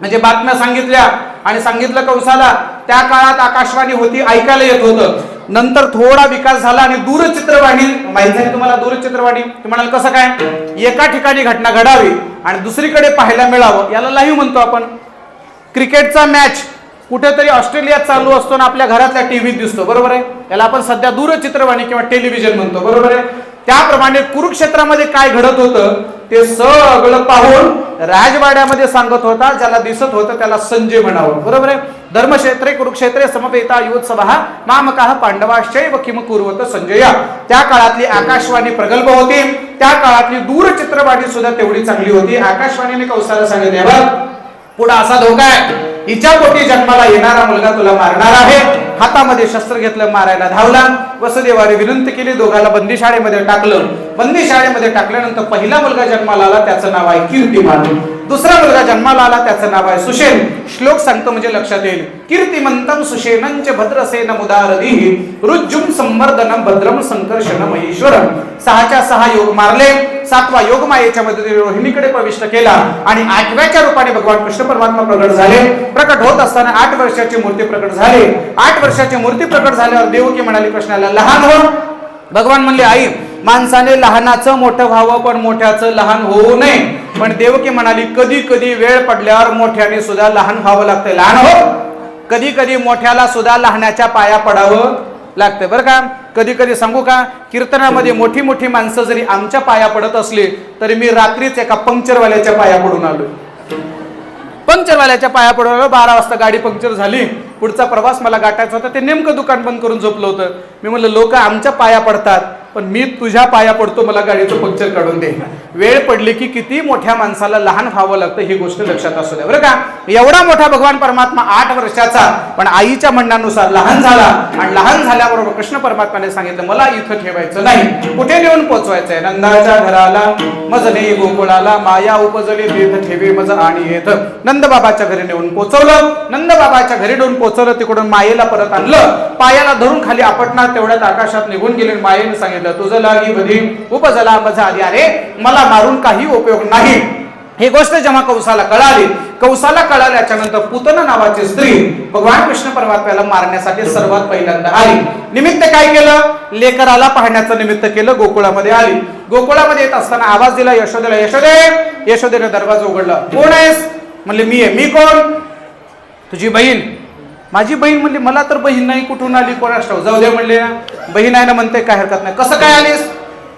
म्हणजे बातम्या सांगितल्या आणि सांगितलं कंसाला. त्या काळात आकाशवाणी होती, ऐकायला येत होतं. नंतर थोडा विकास झाला आणि दूरचित्रवाणी, माहित झाली तुम्हाला दूरचित्रवाणी? तुम्हाला कसं काय? एका ठिकाणी घटना घडावी आणि दुसरीकडे पाहायला मिळावं, याला लाईव्ह म्हणतो आपण. क्रिकेटचा मॅच कुठेतरी ऑस्ट्रेलियात चालू असतो ना आपल्या घरातल्या टीव्हीत दिसतो, बरोबर आहे. याला आपण सध्या दूरचित्रवाणी किंवा टेलिव्हिजन म्हणतो, बरोबर आहे. त्याप्रमाणे कुरुक्षेत्रामध्ये काय घडत होतं ते सगळं पाहून राजवाड्यामध्ये सांगत होता, ज्याला दिसत होतं त्याला संजय म्हणावं, बरोबर आहे. धर्मक्षेत्रे कुरुक्षेत्रे समवेता युत्सवः मामकाः पांडवाश्चैव किम कुर्वत संजय. त्या काळातली आकाशवाणी प्रगल्भ होती, त्या काळातली दूरचित्रवाणी सुद्धा तेवढी चांगली होती. आकाशवाणीने कंसाला सांगितले, बघ पुढे असा धोका आहे, हिच्या पोटी जन्माला येणारा मुलगा तुला मारणार आहे. हातामध्ये शस्त्र घेतलं, मारायला धावला. वसुदेवाने विनंती केली, दोघाला बंदीशाळेमध्ये टाकलं. बंदीशाळेमध्ये टाकल्यानंतर पहिला मुलगा जन्माला आला, त्याचं नाव आहे कीर्तिमान. दुसरा मुलगा जन्माला आला, त्याचं नाव आहे सुषेण. श्लोक सांगतो म्हणजे लक्षात येईल. कीर्तिमंतम सुषेणंच भद्रसेन मुदारधीः रुज्जुम संवर्धनम भद्रम संकर्षण महेश्वरम. 6च्या 6 योग मारले. 7वा योग मायेच्या मदतीने रोहिणीकडे प्रविष्ट केला आणि 8व्याच्या रूपाने भगवान कृष्ण परमात्मा प्रकट झाले. प्रकट होत असताना 8 वर्षाची मूर्ती प्रकट झाली. 8 वर्षाची मूर्ती प्रकट झाल्यावर देवकी म्हणाली कृष्णाला, लहान हो. भगवान म्हणले, आई माणसाने लहानाचं मोठं व्हावं पण मोठ्याचं लहान होऊ नये. पण देवकी म्हणाली, कधी कधी वेळ पडल्यावर मोठ्याने सुद्धा लहान व्हावं लागतं. लहान हो, कधी कधी मोठ्याला सुद्धा लहानाच्या पाया पडावं लागतं, बरं का. कधी कधी सांगू का, कीर्तनामध्ये मोठी मोठी माणसं जरी आमच्या पाया पडत असली तरी मी रात्रीच एका पंक्चरवाल्याच्या पाया पडून आलो. पंक्चरवाल्याच्या पाया पडून आलो. 12 वाजता गाडी पंक्चर झाली. पुढचा प्रवास मला गाठायचा होता. ते नेमकं दुकान बंद करून झोपलं होतं. मी म्हणलं, लोक आमच्या पाया पडतात पण मी तुझ्या पाया पडतो, मला गाडीचं पंक्चर काढून दे. वेळ पडली की किती मोठ्या माणसाला लहान व्हावं लागतं ही गोष्ट लक्षात असू द्या, बरं का. एवढा मोठा भगवान परमात्मा 8 वर्षाचा पण आईच्या म्हणण्यानुसार लहान झाला आणि लहान झाल्याबरोबर कृष्ण परमात्माने सांगितलं, मला इथं ठेवायचं नाही, कुठे नेऊन पोहोचवायचंय? नंदाच्या घराला मजने गोकुळाला माया उपजली तीर्थ ठेवे मज आणि येत. नंद बाबाच्या घरी नेऊन पोहोचवलं. नंद बाबाच्या घरी नेऊन पोहोचवलं. तिकडून मायेला परत आणलं. पायाला धरून खाली आपटणार तेवढ्यात आकाशात निघून गेले. मायेने सांगितलं, तुझं लागी बधी उपजला मजा आली. अरे मला मारून काही उपयोग नाही. ही गोष्ट जेव्हा कंसाला कळाली, कंसाला कळाल्याच्या नंतर पुतना नावाची स्त्री भगवान कृष्ण परमात्म्याला मारण्यासाठी सर्वात पहिल्यांदा आली. निमित्त काय केलं? लेकराला पाहण्याचं निमित्त केलं. गोकुळामध्ये आली. गोकुळामध्ये येत असताना आवाज दिला यशोदेला, यशोदे. यशोदेने दरवाजा उघडला. कोण आहेस? म्हणले, मी आहे. मी कोण? तुझी बहीण. माझी बहीण म्हणली, मला तर बहीण नाही, कुठून आली कोणास ठाऊक. जाऊ दे म्हणले ना, बहीण आहे ना म्हणते, काय हरकत नाही. कसं काय आलीस?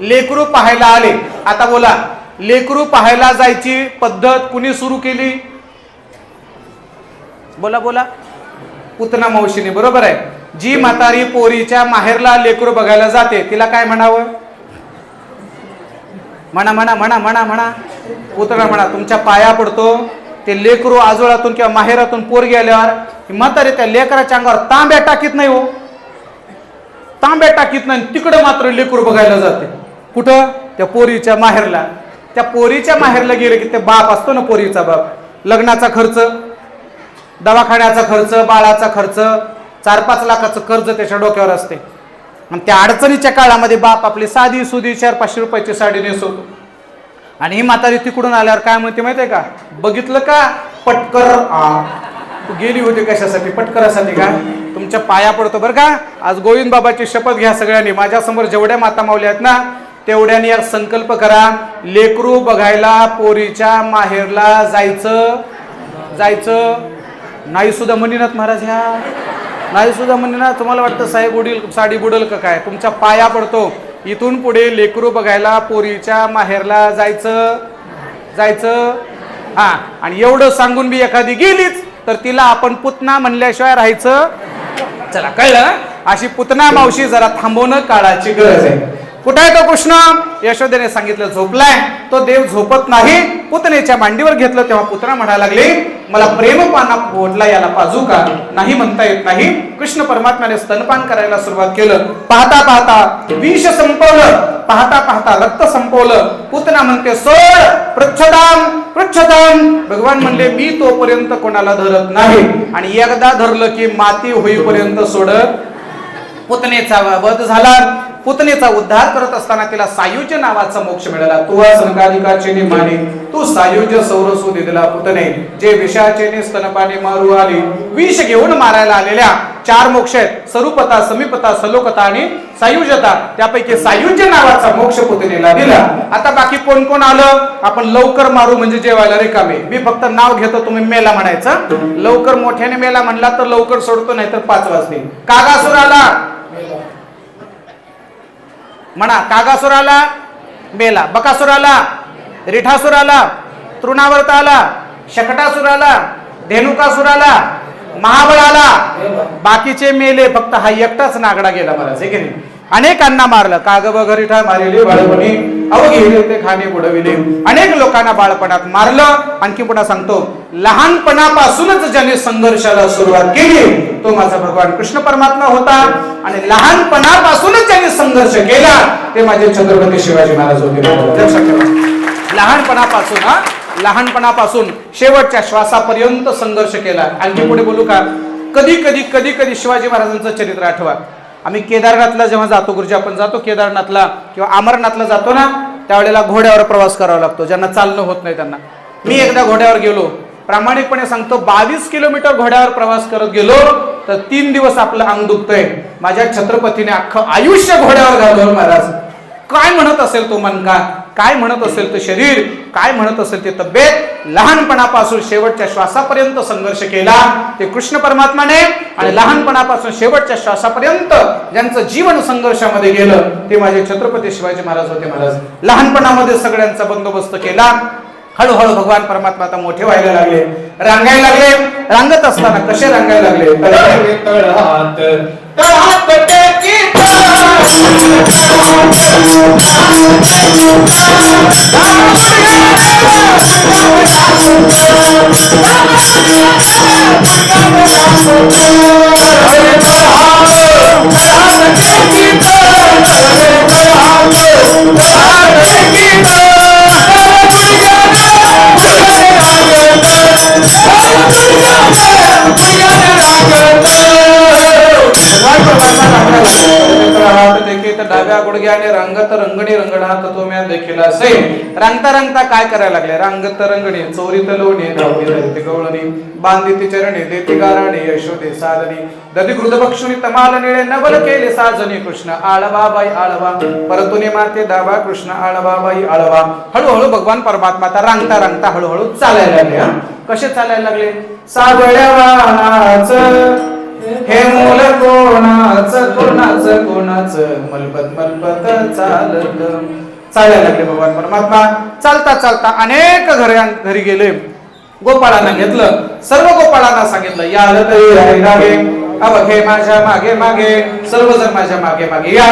लेकरू पाहायला आले. आता बोला, लेकरू पाहायला जायची पद्धत कुणी सुरू केली? बोला बोला, पुतना मावशीने, बरोबर आहे. जी म्हातारी पोरीच्या माहेरला लेकरू बघायला जाते तिला काय म्हणावं? म्हणा म्हणा म्हणा म्हणा म्हणा पुतना म्हणा. तुमच्या पाया पडतो. ते लेकरू आजोळातून किंवा माहेरातून पोरगी आल्यावर म्हातारी त्या लेकराच्या अंगावर तांब्या टाकीत नाही हो, तांब्या टाकीत नाही. तिकडे मात्र लेकरू बघायला जाते. कुठं? त्या पोरीच्या माहेरला. त्या पोरीच्या माहेरला गेले की ते बाप असतो ना, पोरीचा बाप, लग्नाचा खर्च, दवाखान्याचा खर्च, बाळाचा खर्च, 4-5 लाखाचं कर्ज त्याच्या डोक्यावर असते. आणि त्या अडचणीच्या काळामध्ये बाप आपली साधी सुधी 400-500 रुपयाची साडी नेसवतो. आणि ही म्हातारी तिकडून आल्यावर काय म्हणते माहितीये का? बघितलं का पटकर? तू गेली होती कशासाठी? पटकरासाठी का? तुमच्या पाया पडतो बरं का. आज गोविंद बाबाची शपथ घ्या सगळ्यांनी. माझ्यासमोर जेवढ्या माता माऊल्या आहेत ना, तेवढ्यानी यार संकल्प करा, लेकरू बघायला पोरीच्या माहेरला जायचं. नाही सुद्धा म्हणीनाथ महाराज, ह्या नाही सुद्धा म्हणीनाथ. तुम्हाला वाटतं साहेब उडील साडी बुडल का काय? तुमच्या पाया पडतो. इथून पुढे लेकरू बघायला पोरीच्या माहेरला जायचं. हा, आणि एवढं सांगून बी एखादी गेलीच तर तिला आपण पुतना म्हणल्याशिवाय राहायचं. चला कळलं? अशी पुतना मावशी जरा थांबवणं काळाची गरज आहे. कुठे आहे तो कृष्ण? यशोदेने सांगितलं झोपलाय. तो देव झोपत नाही. पुतनेच्या मांडीवर घेतलं तेव्हा पुतना म्हणायला लागली, मला प्रेमपाना पोटला याला पाजू का? नाही म्हणता येत नाही. कृष्ण परमात्म्याने स्तनपान करायला सुरुवात केलं. पाहता पाहता विष संपवलं, पाहता पाहता रक्त संपवलं. पुतना म्हणते, सोड पृच्छदाम पृच्छताम, भगवान म्हणले मी तोपर्यंत कोणाला धरत नाही, आणि एकदा धरलं की माती होईपर्यंत सोडत. पुतनेचा वध झाला. पुतनेचा उद्धार करत असताना तिला सायुज्य नावाचा मोक्ष मिळाला. तू सनकादिकाचे निमाने, तू सायुज्य सौरसू दिला पुतने, जे विषाचे स्तनपाने मारू आली. विष घेऊन मारायला आलेल्या 4 मोक्ष आहेत, स्वरूपता, समीपता, सलोकता आणि सायुज्यता. त्यापैकी सायुज्य नावाचा मोक्ष पुतनेला दिला. आता बाकी कोण कोण आलं? आपण लवकर मारू म्हणजे जेवायला रिकामे. मी फक्त नाव घेतो, तुम्ही मेला म्हणायचं. लवकर मोठ्याने मेला म्हणला तर लवकर सोडतो, नाही तर 5 वाजतील. कागासुर आला म्हणा. कागासुर आला, मेला. बकासुर आला, रिठासुर आला, तृणावर्त आला, शकटासुर आला, धेनुकासुर आला, महाबळ आला. बाकीचे मेले, फक्त हा एकटाच नागडा गेला महाराज. हे की नाही? अनेकांना मारलं. काग बगरिठा मारिले बाळपणी, अवघे ते खाणे बुडविले. अनेक लोकांना बाळपणात मारलं. आणखी पुन्हा सांगतो, लहानपणापासूनच ज्याने संघर्षाला सुरुवात केली तो माझा भगवान कृष्ण परमात्मा होता. आणि लहानपणापासूनच ज्याने संघर्ष केला ते माझे छत्रपती शिवाजी महाराज होते. लक्षात ठेवा, लहानपणापासून शेवटच्या श्वासापर्यंत संघर्ष केला. आणखी पुढे बोलू का? कधी कधी कधी कधी शिवाजी महाराजांचं चरित्र आठवा. आम्ही केदारनाथला जेव्हा जातो, गुरुजी आपण जातो केदारनाथला किंवा अमरनाथला जातो ना, त्यावेळेला घोड्यावर प्रवास करावा लागतो, ज्यांना चालणं होत नाही त्यांना. मी एकदा घोड्यावर गेलो, प्रामाणिकपणे सांगतो 22 किलोमीटर घोड्यावर प्रवास करत गेलो तर 3 दिवस आपलं अंग दुखतंय. माझ्या छत्रपतीने अख्खं आयुष्य घोड्यावर घालवलं महाराज. काय म्हणत असेल तो मनका, काय म्हणत असेल तो शरीर, काय म्हणत असेल ते तब्येत. लहानपणापासून शेवटच्या श्वासापर्यंत संघर्ष केला ते कृष्ण परमात्माने. आणि लहानपणापासून शेवटच्या श्वासापर्यंत ज्यांचं जीवन संघर्षामध्ये गेलं ते माझे छत्रपती शिवाजी महाराज होते. महाराज लहानपणामध्ये सगळ्यांचा बंदोबस्त केला. हळूहळू भगवान परमात्मा आता मोठे व्हायला लागले, रांगायला लागले. रांगत असताना कसे रांगायला लागले? तळहात तळहात टेकी डाव्या गुडघ्याने रांगत रंगणी रंगणात तो म्या देखील असे. रांगता रांगता काय करायला लागले? रांगत रंगणी चोरीत लोणी धावते गवळणी बांधिती चरणी देती गाराणी यशोदे साधनी दधी घृत बक्षुनी तमाल निळे नवल केले साजनी कृष्ण आळवा बाई आळवा परतुनी माते दाबा कृष्ण आळवा बाई आळवा. हळूहळू भगवान परमात्मा आता रांगता रांगता हळूहळू चालायला लागले. कसे चालायला लागले? साबळ्या वाहनाचं हे मूल कोणाचं कोणाचं कोणाचं मलपत मलपत चालत चालायला लागले भगवान परमात्मा. चालता चालता अनेक घरी गेले. गोपाळांना घेतलं, सर्व गोपाळांना सांगितलं याल तरी लागे, अवघे माझ्या मागे मागे, सर्वजण माझ्या मागे मागे या.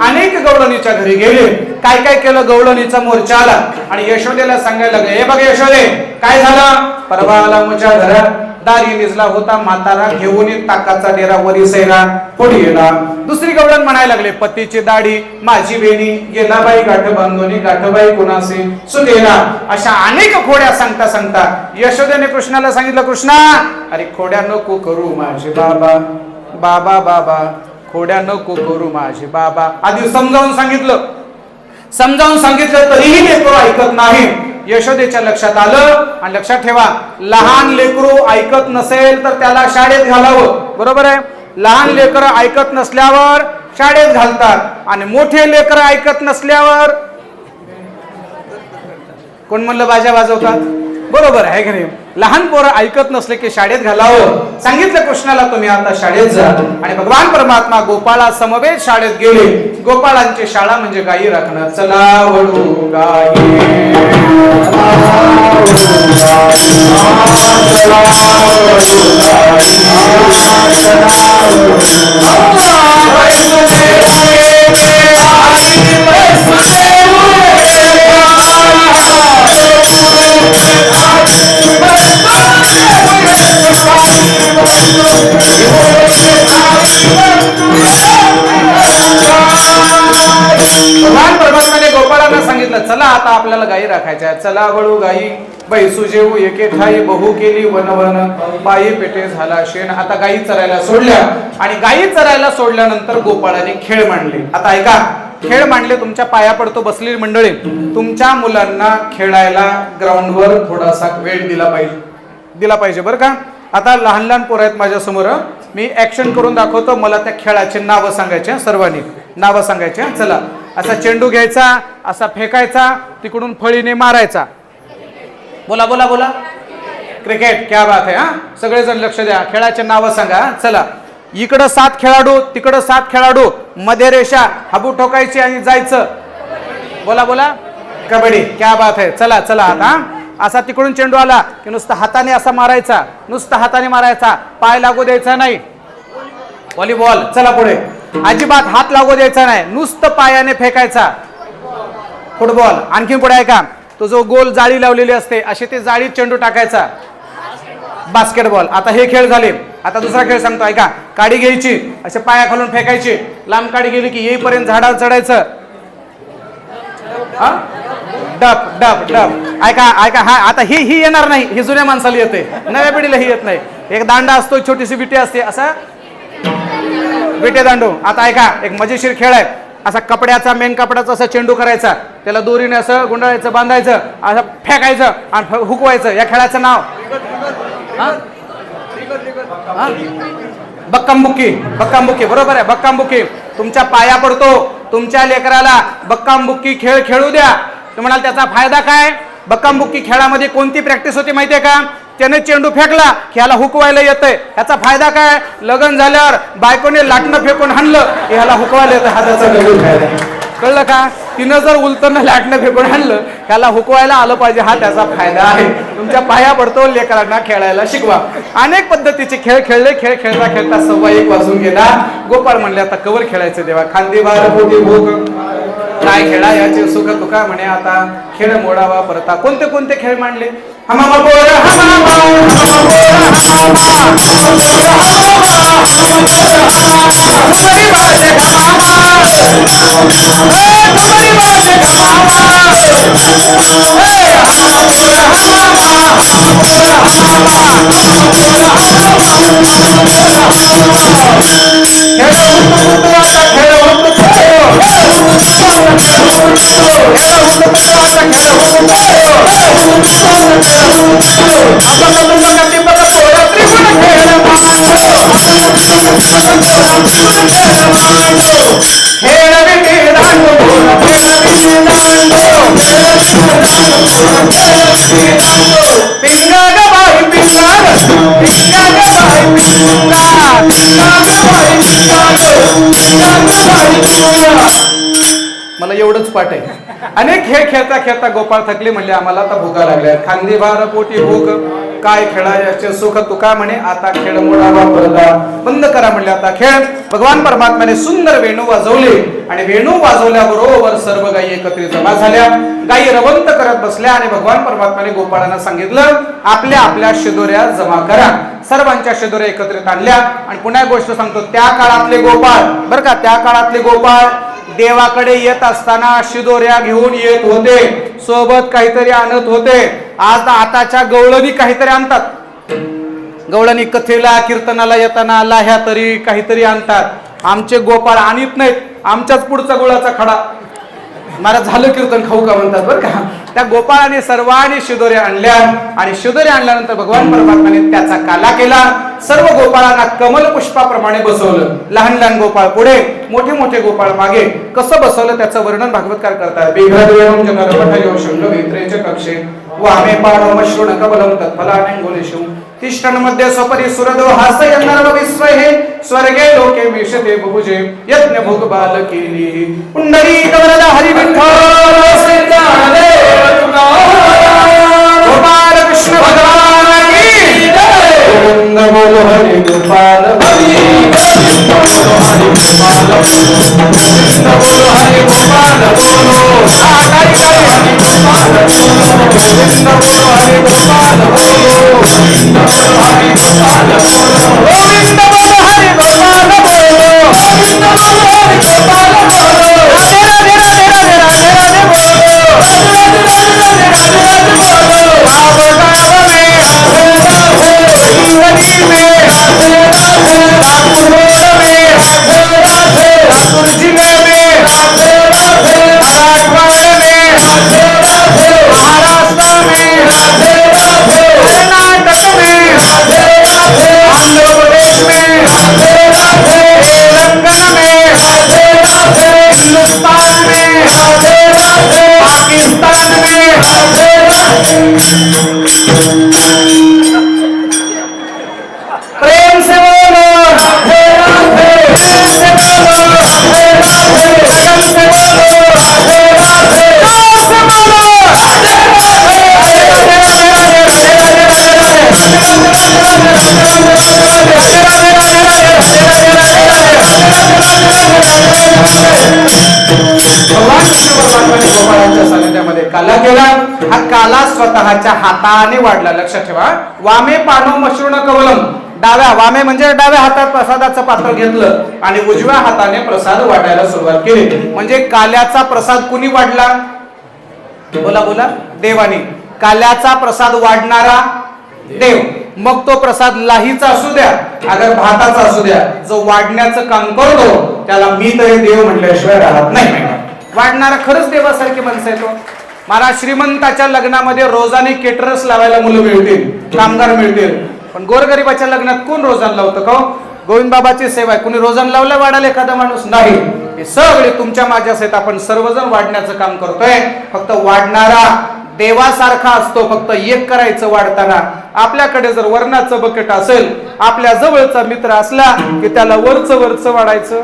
अनेक गवळणीच्या घरी गेले. काय काय केलं? गवळणीचा मोर्चा आला आणि यशोदेला सांगायला लागले, हे बघ यशोदे काय झालं? परवा आला मुच्या घरात दारी निजला होता म्हातारा, घेऊन ताकाचा डेरा वरी सैरा पुढे गेला. दुसरी गवळण म्हणायला लागले, पतीची दाढी माझी वेणी, गेला बाई गाठ बांधोनी, गाठबाई कुणासे सुदेला. अशा अनेक खोड्या सांगता सांगता यशोदेने कृष्णाला सांगितलं, कृष्णा अरे खोड्या नको करू माझे बाबा, बाबा बाबा खोड्या नको करू माझे बाबा. आधी समजावून सांगितलं तरीही लेकरू ऐकत नाही. यशोदेच्या लक्षात आलं. आणि लक्षात ठेवा, लहान लेकरू ऐकत नसेल तर त्याला शाळेत घालावं. बरोबर आहे? लहान लेकरं ऐकत नसल्यावर शाळेत घालतात आणि मोठे लेकरं ऐकत नसल्यावर कोण म्हणलं बाजा वाजवतात. बरोबर आहे की नाही? लहान पोरं ऐकत नसले की शाळेत घालावं. सांगितलं कृष्णाला तुम्ही आता शाळेत जा. आणि भगवान परमात्मा गोपाळा समवेत शाळेत गेले. गोपाळांची शाळा म्हणजे गायी राखणं. चला वळू गायी भगवान परमात्माने गोपाळांना सांगितलं सांगितलं चला आता आपल्याला गायी राखायच्या आहेत. चला वळू गायी बैसू जेऊ एके ठाई बहु केली वनवन पायी पेटे झाला शेण. आता गायी चरायला सोडल्या आणि गायी चरायला सोडल्यानंतर गोपाळाने खेळ मांडले. आता ऐका, खेळ मांडले, तुमच्या पाया पडतो बसलेली मंडळी, तुमच्या मुलांना खेळायला ग्राउंडवर थोडासा वेळ दिला पाहिजे बरं का. आता लहान लहान पोरं आहेत माझ्या समोर, मी ऍक्शन करून दाखवतो, मला त्या खेळाचे नावं सांगायचे, सर्वांनी नावं सांगायचे. चला, असा चेंडू घ्यायचा, असा फेकायचा, तिकडून फळीने मारायचा. बोला बोला बोला. क्रिकेट. क्या बात आहे. हा, सगळेजण लक्ष द्या, खेळाचे नावं सांगा. चला, इकडं 7 खेळाडू, तिकडं 7 खेळाडू, मध्ये रेषा, हाबू ठोकायची आणि जायचं. बोला बोला. कबड्डी. क्या बात आहे. चला चला, आता असा तिकडून चेंडू आला की नुसतं हाताने असा मारायचा, नुसतं हाताने मारायचा, पाय लागू द्यायचा नाही. व्हॉलीबॉल. चला पुढे, अजिबात हात लागू द्यायचा नाही, नुसतं पायाने फेकायचा. फुटबॉल. आणखी पुढे आहे का, तो जो गोल जाळी लावलेली असते अशी ते जाळीत चेंडू टाकायचा. बास्केटबॉल. आता हे खेळ झाले. आता दुसरा खेळ सांगतो ऐका. काडी घ्यायची, असे पाया खालून फेकायची, लांब काडी गेली की येईपर्यंत झाडावर चढायचं. डप डप डप. ऐका ऐका, हा आता ही येणार नाही, ही जुन्या माणसाला येते, नव्या पिढीला ही येत नाही. एक दांडा असतो, छोटीशी विटी असते, असा विटे दांडू. आता ऐका, एक मजेशीर खेळ आहे. असा कपड्याचा, मेन कपड्याचा असा चेंडू करायचा, त्याला दोरीने असं गुंडाळायचं, बांधायचं, असं फेकायचं आणि हुकवायचं. या खेळाचं नाव बक्कामबुक्की. बक्कामबुक्की. बरोबर आहे, बक्कामबुक्की. तुमच्या पाया पडतो, तुमच्या लेकराला बक्कामबुक्की खेळ खेळू द्या. तुम्हाला त्याचा फायदा काय? बक्कामबुक्की खेळामध्ये कोणती प्रॅक्टिस होती माहितीये का? त्याने चेंडू फेकला की ह्याला हुकवायला येतंय. ह्याचा फायदा काय? लग्न झाल्यावर बायकोने लाटणं फेकून हाणलं की ह्याला हुकवायला येतं. हा त्याचा नवीन फायदा. कळलं का? तिनं जर उलटनं लाटणं फेकून हाणलं, ह्याला हुकवायला आलं पाहिजे, हा त्याचा फायदा आहे. तुमच्या पाया पडतो, लेकरांना खेळायला शिकवा. अनेक पद्धतीचे खेळ खेळले. खेळ खेळता खेळता 1:15 वाजून गेला. गोपाळ म्हणले आता कवर खेळायचं देवा. खांदी बार पोटी भूक काय खेळा याचे सुख तुका म्हणे, आता खेळ मोडावा परता. कोणते कोणते खेळ मांडले? हमामा बोर मला एवढंच पाठ आहे. अनेक खेळ खेळता खेळता गोपाळ थकले, म्हणले आम्हाला आता भुका लागल्या. खांदी भार पोटी भूक काय खेळा याचे सुख तुका म्हणे, आता खेळ मोडावा पडदा. बंद करा म्हणले आता खेळ. भगवान परमात्म्याने सुंदर वेणू वाजवले आणि वेणू वाजवल्याबरोबर सर्व गायी एकत्रित जमा झाल्या. गायी रवंत करत बसल्या आणि भगवान परमात्म्याने गोपाळांना सांगितलं आपल्या आपल्या शिदोऱ्या जमा करा. सर्वांच्या शिदोऱ्या एकत्रित आणल्या. आणि पुन्हा एक गोष्ट सांगतो, त्या काळातले गोपाळ बरं का, त्या काळातले गोपाळ देवाकडे येत असताना शिदोऱ्या घेऊन येत होते, सोबत काहीतरी आणत होते. आज आताच्या गवळणी काहीतरी आणतात, गवळणी कथेला कीर्तनाला येताना लाह्या तरी काहीतरी आणतात. आमचे गोपाळ आणत नाहीत, आमच्याच पुढचा गुळाचा खडा. मला झालं कीर्तन खाऊ का म्हणतात बरं का. त्या गोपाळाने सर्वांनी शिदोऱ्या आणल्या आणि शिदोऱ्या आणल्यानंतर भगवान परमात्म्याने त्याचा काला केला. सर्व गोपाळांना कमल पुष्पाप्रमाणे बसवलं. लहान लहान गोपाळ पुढे, मोठे मोठे गोपाळ मागे. कसं बसवलं त्याचं वर्णन भागवतकार करतात. बिघडवेणं जनरपठयो शृंगवेत्रेच कक्षे वामे पाणो मश्रुण कबलम तत्फलाने गोलेशु तिष्ठन मध्ये स्वपरी सुरदो हास्य नर्व विश्वहे स्वर्गे लोके मिषते बहुजे यज्ञ भोग बाल केली पुंडरी कवरद हरी विठ्ठल गोपाल कृष्ण भगवान की जय. गोविंद बोलो हरि गोपाल हरि बोलो हरि गोपाल गोविंद बोलो हरि गोपाल बोलो हरि गोपाल गोविंद बोलो हरि गोपाल बोलो गोविंद बोलो हरि गोपाल बोलो गोविंद बोलो हरि गोपाल बोलो गोविंद बोलो हरि गोपाल बोलो राधे राधे राधे राधे राधे राधे बोलो राधे राधे पाकिस्तान में राधे राधे प्रेम से बोलो राधे राधे प्रेम से बोलो राधे राधे प्रेम से बोलो राधे राधे जोर से बोलो राधे भगवान कृष्ण परमात्म्याने गोपाळांच्या सानिध्यामध्ये काला केला. हा काला स्वतःच्या हाताने वाढला. लक्षात ठेवा. वामे पानो मशृण कवलम. डाव्या वामे म्हणजे डाव्या हातात प्रसादाचं पात्र घेतलं आणि उजव्या हाताने प्रसाद वाटायला सुरुवात केली. म्हणजे काल्याचा प्रसाद कुणी वाढला? बोला बोला. देवानी. काल्याचा प्रसाद वाढणारा देव. मग तो प्रसाद लाहीचा असू द्या अगर भाताचा असू द्या, जो वाढण्याचं काम करतो त्याला मी तरी देव म्हटल्याशिवाय राहत नाही. वाढणारा खरंच देवासारखी माणसं आहे तो. महाराज श्रीमंताच्या लग्नामध्ये रोजाने केटरर्स लावायला मुलं मिळतील, कामगार मिळतील, पण गोरगरिबाच्या लग्नात कोण रोजान लावतं का? गोविंद बाबाची सेवा आहे. कोणी रोजान लावलं वाढायला एखादा माणूस नाही. हे सगळे तुमच्या माझ्याच आहेत. आपण सर्वजण वाढण्याचं काम करतोय. फक्त वाढणारा देवासारखा असतो. फक्त एक करायचं वाढताना. आपल्याकडे जर वर्णाचं बकेट असेल, आपल्या जवळचा मित्र असला की त्याला वरचं वरचं वाढायचं.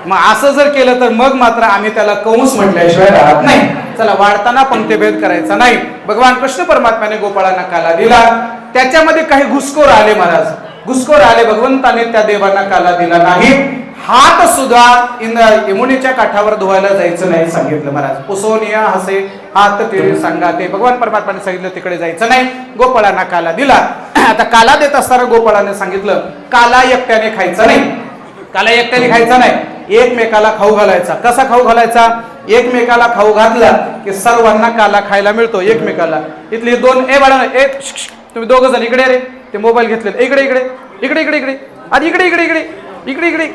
मग असं जर केलं तर मग मात्र आम्ही त्याला कंस म्हटल्याशिवाय राहत नाही. चला, वाढताना पंक्तिभेद करायचा नाही. भगवान कृष्ण परमात्म्याने गोपाळांना काला दिला. त्याच्यामध्ये काही घुसखोर आले महाराज. घुसखोर आले. भगवंताने त्या देवांना काला दिला नाही. हात सुद्धा यमुनेच्या काठावर धुवायला जायचं नाही सांगितलं महाराज. पुसोनिया हसे हात ते सांगा ते भगवान परमात्म्याने सांगितलं तिकडे जायचं नाही. गोपाळांना काला दिला. आता काला देत असताना गोपाळाने सांगितलं काला एकट्याने खायचा नाही. काला एकट्याने खायचा नाही. एकमेकाला खाऊ घालायचा. कसा खाऊ घालायचा? एकमेकाला खाऊ घातला की सर्वांना काला खायला मिळतो. एकमेकाला इथली दोन ए बाळा ए तुम्ही दोघ जण इकडे रे. ते मोबाईल घेतले. इकडे इकडे इकडे इकडे इकडे आधी इकडे इकडे इकडे इकडे इकडे इकडे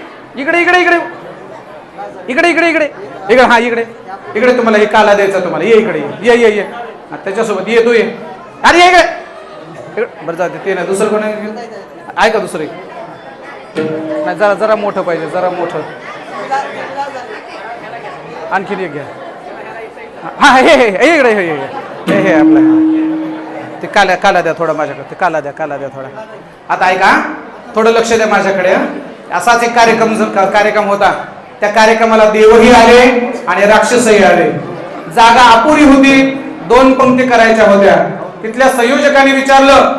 इकडे इकडे इकडे इकडे इकडे इकडे हा इकडे इकडे तुम्हाला हे काला द्यायचा. तुम्हाला ये इकडे ये ये ये त्याच्यासोबत ये तू ये. अरे ये इकडे बरं जाते ते नाही. दुसरं कोण आहे का? दुसरं नाही. जरा जरा मोठं पाहिजे. जरा मोठं. आणखीन एक घ्या. हा हे हे इकडे हे हे हे आपलं ते काला काला द्या थोडा माझ्याकडे. ते काला द्या थोडा. आता ऐका, थोडं लक्ष द्या माझ्याकडे. असाच एक कार्यक्रम होता. त्या कार्यक्रमाला देवही आले आणि राक्षसही आले. जागा अपुरी होती. 2 पंक्ती करायच्या होत्या. तिथल्या संयोजकांनी विचारलं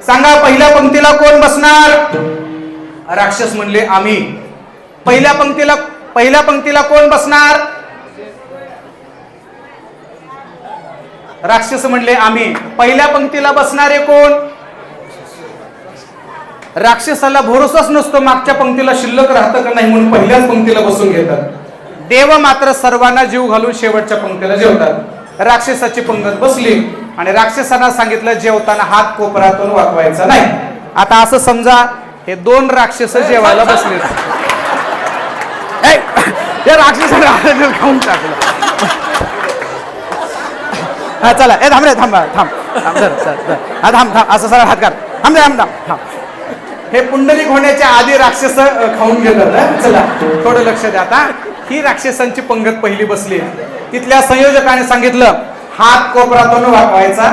सांगा पहिल्या पंक्तीला कोण बसणार? राक्षस म्हणले आम्ही. पहिल्या पंक्तीला कोण बसणार? राक्षस म्हणले आम्ही. पहिल्या पंक्तीला बसणारे कोण? राक्षसाला भरोसाच नसतो मागच्या पंक्तीला शिल्लक राहतं का नाही म्हणून पहिल्याच पंक्तीला बसून घेतात. देव मात्र सर्वांना जीव घालून शेवटच्या पंक्तीला जेवतात. राक्षसाची पंगत बसली आणि राक्षसांना सांगितलं जेवताना हात कोपरातून वाकवायचा नाही. आता असं समजा हे 2 राक्षस जेवायला बसले. या राक्षसाने खाऊन टाकलं. हा चला ए थांब रे थांब असं सरळ हात कर. थांब. हे पुंडलिक होण्याच्या आधी राक्षस खाऊन घेतात. चला थोडं लक्ष द्या. आता ही राक्षसांची पंगत पहिली बसली. तिथल्या संयोजकाने सांगितलं हात कोपरातून वाकवायचा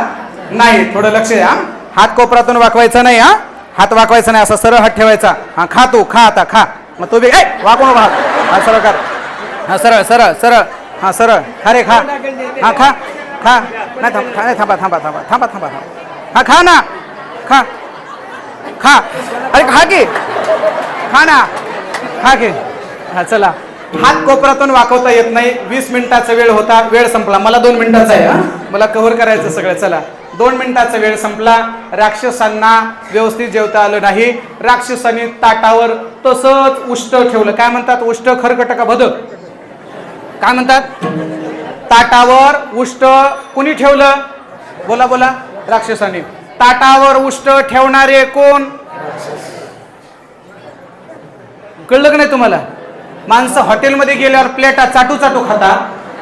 नाही. थोडं लक्ष द्या. हात कोपरातून वाकवायचा नाही. हात वाकवायचा नाही. असा सरळ हात ठेवायचा. हा खा तू खा आता खा. मग तू बी वाकवू नको हात. हा सरळ कर. हा सरळ सरळ सरळ. हा सरळ खा रे खा. हा खा खा. नाही थांबा. हा खा ना खा खा. अरे खा की खा ना खा की. हा चला. हात कोपरातून वाकवता येत नाही. 20 मिनिटाचा वेळ होता. वेळ संपला. मला 2 मिनिटाचा आहे. मला कव्हर करायचं सगळं. चला 2 मिनिटाचा वेळ संपला. राक्षसांना व्यवस्थित जेवता आलं नाही. राक्षसांनी ताटावर तसंच उष्ट ठेवलं. काय म्हणतात? उष्ट खरकट का भदक? काय म्हणतात? ताटावर उष्ट कुणी ठेवलं? बोला बोला. राक्षसांनी. ताटावर उष्ट ठेवणारे कोण? कळलं का नाही तुम्हाला? माणसं हॉटेलमध्ये गेल्यावर प्लेटा चाटू खाता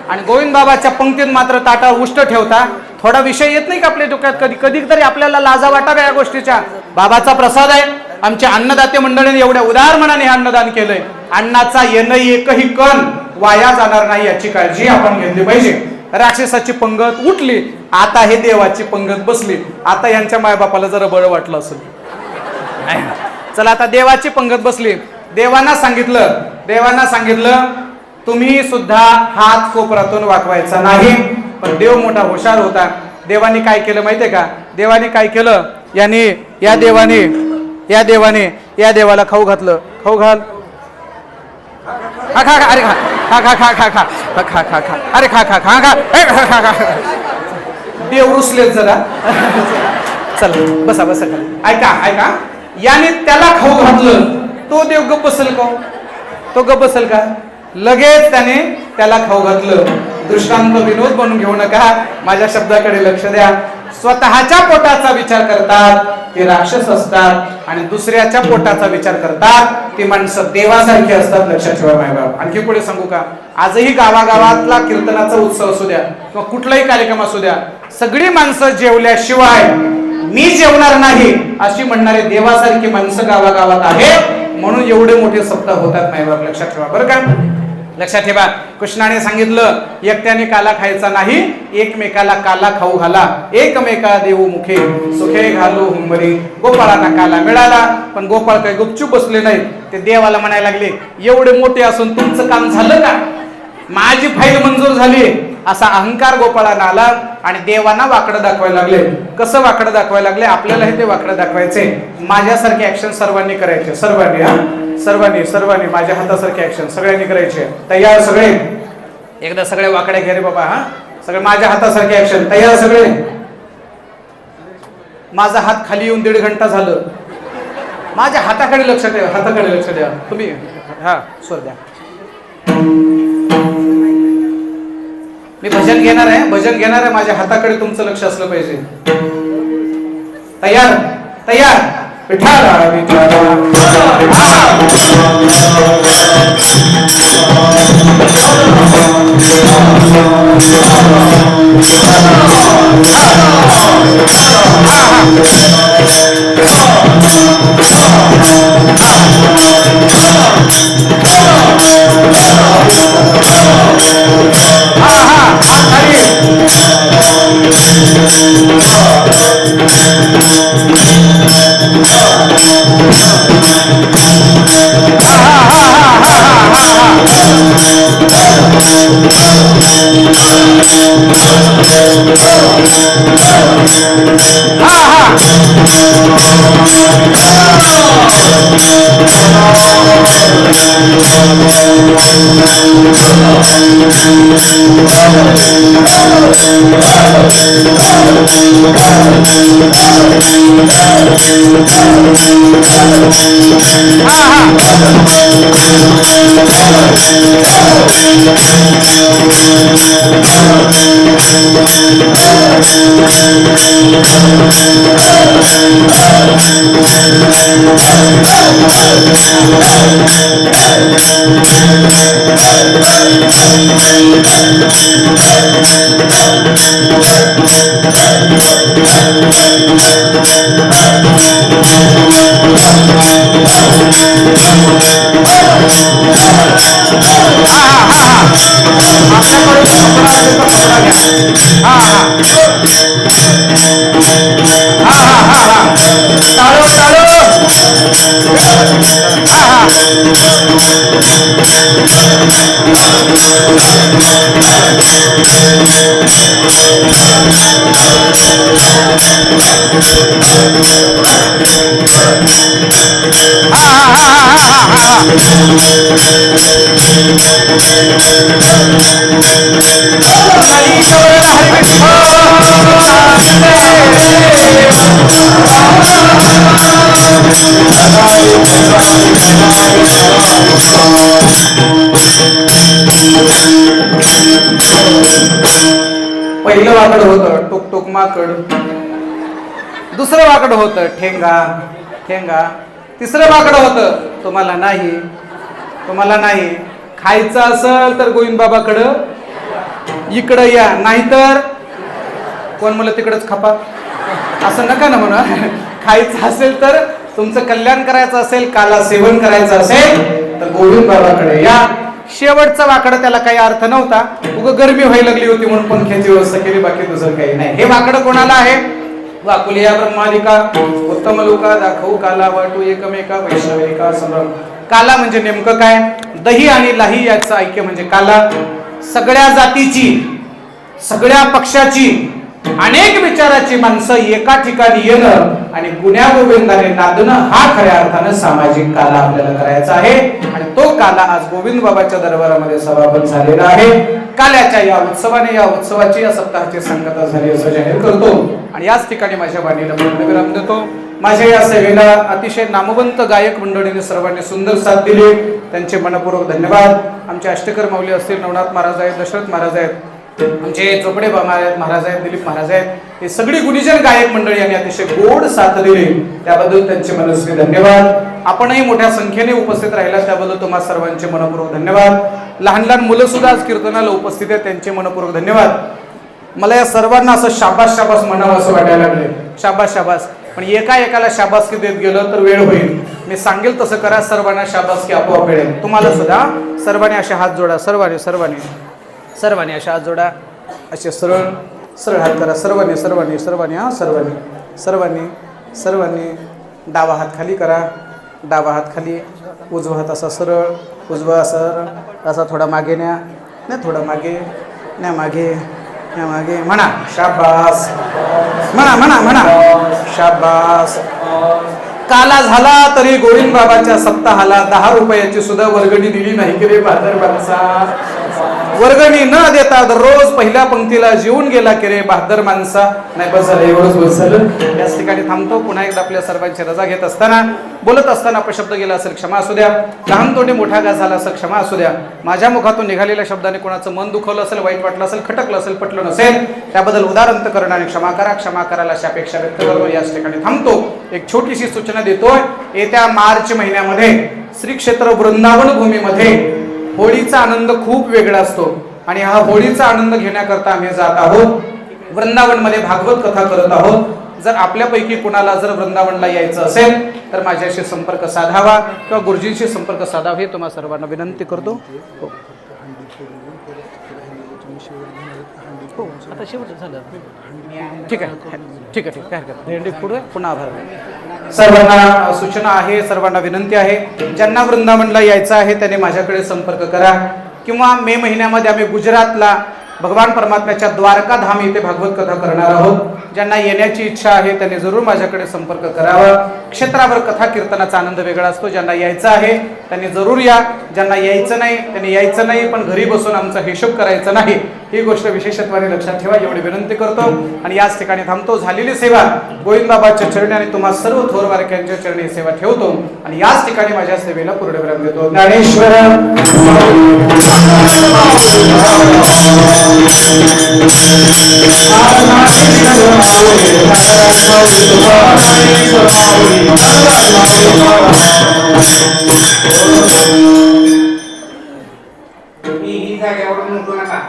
आणि गोविंद बाबाच्या पंक्तीत मात्र ताटावर उष्ट ठेवता. थोडा विषय येत नाही का आपल्या डोक्यात? कधी तरी आपल्याला लाजा वाटाव्या या गोष्टीच्या. बाबाचा प्रसाद आहे. आमच्या अन्नदाते मंडळीने एवढ्या उदार मनाने हे अन्नदान केलंय. अन्नाचा येणं एकही कण वाया जाणार नाही याची काळजी आपण घेतली पाहिजे. राक्षसाची पंगत उठली, आता हे देवाची पंगत बसली. आता यांच्या मायबापाला जरा बरं वाटलं असेल. चला आता देवाची पंगत बसली. देवांना सांगितलं तुम्ही सुद्धा हात कोपरातून वाकवायचा नाही. पण देव मोठा हुशार होता. देवाने काय केलं माहितीये का? देवाने काय केलं? या देवाला खाऊ घातलं. खाऊ घाल. खा खा खा. अरे खा खा खा खा खा खा खा खा खा. अरे खा खा खा खा खा खा खा. देव रुसलेत जरा. चला बसा बसा. ऐका याने त्याला खाऊ घातलं. तो देव गप्प बसेल का? तो गप्प बसेल का? लगेच त्याने त्याला खाऊ घातलं. दृष्टांत विनोद बनून घेऊ नका, माझ्या शब्दाकडे लक्ष द्या. स्वतःच्या पोटाचा विचार करतात ते राक्षस असतात आणि दुसऱ्याच्या पोटाचा विचार करतात ती माणसं देवासारखी असतात. लक्षात ठेवा मायबाप. आणखी पुढे सांगू का? आजही गावागावातला कीर्तनाचा उत्सव असू द्या किंवा कुठलाही कार्यक्रम असू द्या, सगळी माणसं जेवल्याशिवाय मी जेवणार नाही अशी म्हणणारे देवासारखी माणसं गावागावात आहेत. म्हणून एवढे मोठे सप्ताह होतात मायबाप. लक्षात ठेवा बरं का? लक्षात ठेवा. कृष्णाने सांगितलं एकट्याने काला खायचा नाही, एकमेकाला काला खाऊ घाला. एकमेका देऊ मुखे सुखे घालू हुंबरी. गोपाळांना काला मिळाला, पण गोपाळ काही गुपचूप बसले नाहीत. ते देवाला म्हणायला लागले एवढे मोठे असून तुमचं काम झालं का? माझी फाईल मंजूर झाली असा अहंकार गोपाळांना आला आणि देवांना वाकडं दाखवायला लागले. कसं वाकडं दाखवायला लागले? आपल्याला हे ते वाकडं दाखवायचे. माझ्यासारखे ऍक्शन सर्वांनी करायचे. सर्वांनी माझ्या हातासारखे ऍक्शन सगळ्यांनी करायचे. तयार सगळे? एकदा सगळे वाकडे घे रे बाबा. हा सगळे माझ्या हातासारखे ऍक्शन. तयार सगळे? माझा हात खाली येऊन 1.5 घंटा झालं. माझ्या हाताकडे लक्ष द्या. हाताकडे लक्ष द्या तुम्ही. हा स्वर द्या. मी भजन घेणार आहे. माझ्या हाताकडे तुमचं लक्ष असलं पाहिजे. तयार? विठाला पहिलं वाकड होतं टोक टोक माकड, दुसरं वाकड होतं ठेंगा ठेंगा, तिसरं वाकड होतं तुम्हाला नाही खायचं असेल तर गोविंद बाबाकडं इकडं या, नाहीतर कोण मला तिकडच खपा, असं नका ना म्हणा. खायचं असेल तर तुमचं कल्याण करायचं असेल, काला सेवन करायचं असेल तर गोविंद बाबाकडे या. शेवटचं वाकडं त्याला काही अर्थ नव्हता, उगं गरमी व्हायला लागली होती म्हणून पंख्याची व्यवस्था केली, बाकी दुसरं काही नाही. हे वाकडं कोणाला आहे? वाकुलिया ब्रह्मालिका उत्तम लोका दाखवू काला वाटू एकमेका वैष्णविका संभ्रम. काला म्हणजे नेमकं काय? दही आणि लाही याचं ऐक्य म्हणजे काला. सगळ्या जातीची, सगळ्या पक्षाची, अनेक विचाराची माणसं एका ठिकाणी येणं आणि गुण्या गोविंदाने नांदणं हा खऱ्या अर्थानं सामाजिक काला आपल्याला करायचा आहे. आणि तो काला आज गोविंद बाबाच्या दरबारामध्ये समापन झालेला आहे. काल्याच्या या उत्सवाने, या उत्सवाची, या सप्ताहाची सांगता झाली असं जाहीर करतो आणि याच ठिकाणी माझ्या वाणीला पूर्णविराम देतो. माझ्या या सेवेला अतिशय नामवंत गायक मंडळीने सर्वांनी सुंदर साथ दिली, त्यांचे मनपूर्वक धन्यवाद. आमचे अष्टकर माऊली असतील, नवनाथ महाराज आहेत, दशरथ महाराज आहेत, आमचे चोपडे महाराज आहेत, दिलीप महाराज आहेत, हे सगळी गुणीजन गायक मंडळी यांनी अतिशय गोड साथ दिली, त्याबद्दल त्यांचे मनस्वी धन्यवाद. आपणही मोठ्या संख्येने उपस्थित राहिला त्याबद्दल तुम्हा सर्वांचे मनपूर्वक धन्यवाद. लहान लहान मुलं सुद्धा आज कीर्तनाला उपस्थित आहेत, त्यांचे मनपूर्वक धन्यवाद. मला या सर्वांना असं शाबास शाबास म्हणावं असं वाटायला लागले, शाबास शाबास. पण एका एकाला शाबासकी देत गेलं तर वेळ होईल. मी सांगेल तसं करा, सर्वांना शाबासकी आपोआप मिळेल. तुम्हाला सुद्धा सर्वांनी असे हात जोडा, सर्वांनी सर्वांनी सर्वांनी असे हात जोडा, असे सरळ सरळ हात करा, सर्वांनी सर्वांनी सर्वांनी हा सर्वांनी सर्वांनी सर्वांनी. डावा हात खाली करा, डावा हात खाली, उजवा हात असा सरळ, उजवा सरळ असा थोडा मागे न्या, नाही थोडा मागे न्या, मागे न्या, मागे म्हणा शाबास, म्हणा म्हणा म्हणा शाबास. काला झाला तरी गोविंद बाबाच्या सप्ताहाला 10 रुपयाची सुद्धा वर्गणी दिली नाही की रे बहादर माणसा. वर्गणी न देता दररोज पहिल्या पंक्तीला जेवून गेला की रे बहादर माणसा. नाही बस झालं, एवढंच बस झालं. याच ठिकाणी थांबतो. पुन्हा एकदा आपल्या सर्वांची रजा घेत असताना, बोलत असताना अपशब्द गेला असेल क्षमा असू द्या, लहान तोंडी मोठा घास झाला असेल क्षमा असू द्या, माझ्या मुखातून निघालेल्या शब्दाने कोणाचं मन दुखवलं असेल, वाईट वाटलं असेल, खटकलं असेल, पटलं नसेल, त्याबद्दल उदारंत करणाने क्षमा करा. क्षमा करायला अशी अपेक्षा व्यक्त करतो. याच ठिकाणी थांबतो. एक छोटीशी सूचना देतोय. येत्या मार्च महिन्यामध्ये श्री क्षेत्र वृंदावन भूमीमध्ये होळीचा आनंद खूप वेगळा असतो आणि हा होळीचा आनंद घेण्याकरता आम्ही जात आहोत. वृंदावनमध्ये भागवत कथा करत आहोत. जर आपल्यापैकी कुणाला जर वृंदावनला यायचं असेल तर माझ्याशी संपर्क साधावा किंवा गुरुजींशी संपर्क साधावा, हे तुम्हा सर्वांना विनंती करतो. हो हो, आता शेवट झालं. ठीक आहे ठीक आहे ठीक आहे, हरकत पुढे पुन्हा आभार. सर्वांना सूचना आहे, सर्वांना विनंती आहे, ज्यांना वृंदावनला यायचं आहे त्याने माझ्याकडे संपर्क करा. किंवा मे महिन्यामध्ये आम्ही गुजरातला भगवान परमात्म्याच्या द्वारका धाम इथे भागवत कथा करणार आहोत. ज्यांना येण्याची इच्छा आहे त्यांनी जरूर माझ्याकडे संपर्क करावा. क्षेत्रावर कथा कीर्तनाचा आनंद वेगळा असतो. ज्यांना यायचं आहे त्यांनी जरूर या, ज्यांना यायचं नाही त्यांनी यायचं नाही, पण घरी बसून आमचा हिशोब करायचा नाही, ही गोष्ट विशेषत्वाने लक्षात ठेवा, एवढी विनंती करतो. आणि याच ठिकाणी थांबतो. झालेली सेवा गोविंदबाबाच्या चरणी आणि तुम्हा सर्व थोर वारक्यांच्या चरणी सेवा ठेवतो आणि याच ठिकाणी माझ्या सेवेला पूर्णविराम देतो. ज्ञानेश्वर ही जागेवरून उठू नका.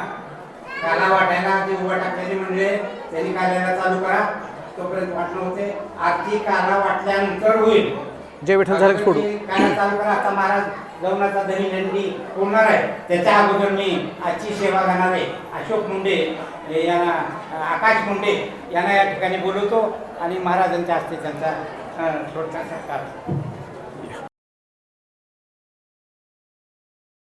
काला वाटायला ते उभा टाकलेली म्हणजे त्यांनी काल्याला चालू करा, तोपर्यंत वाटणं होते. आरती काला वाटल्यानंतर होईल. जय विठ्ठल झालं पुढे काला चालू करा. आता महाराज गवनाचा दही हंडी होणार आहे, त्याच्या अगोदर मी आजची सेवा घेणार आहे. अशोक मुंडे यांना, आकाश मुंडे यांना या ठिकाणी बोलवतो आणि महाराजांच्या हस्ते त्यांचा थोडक्यात सत्कार.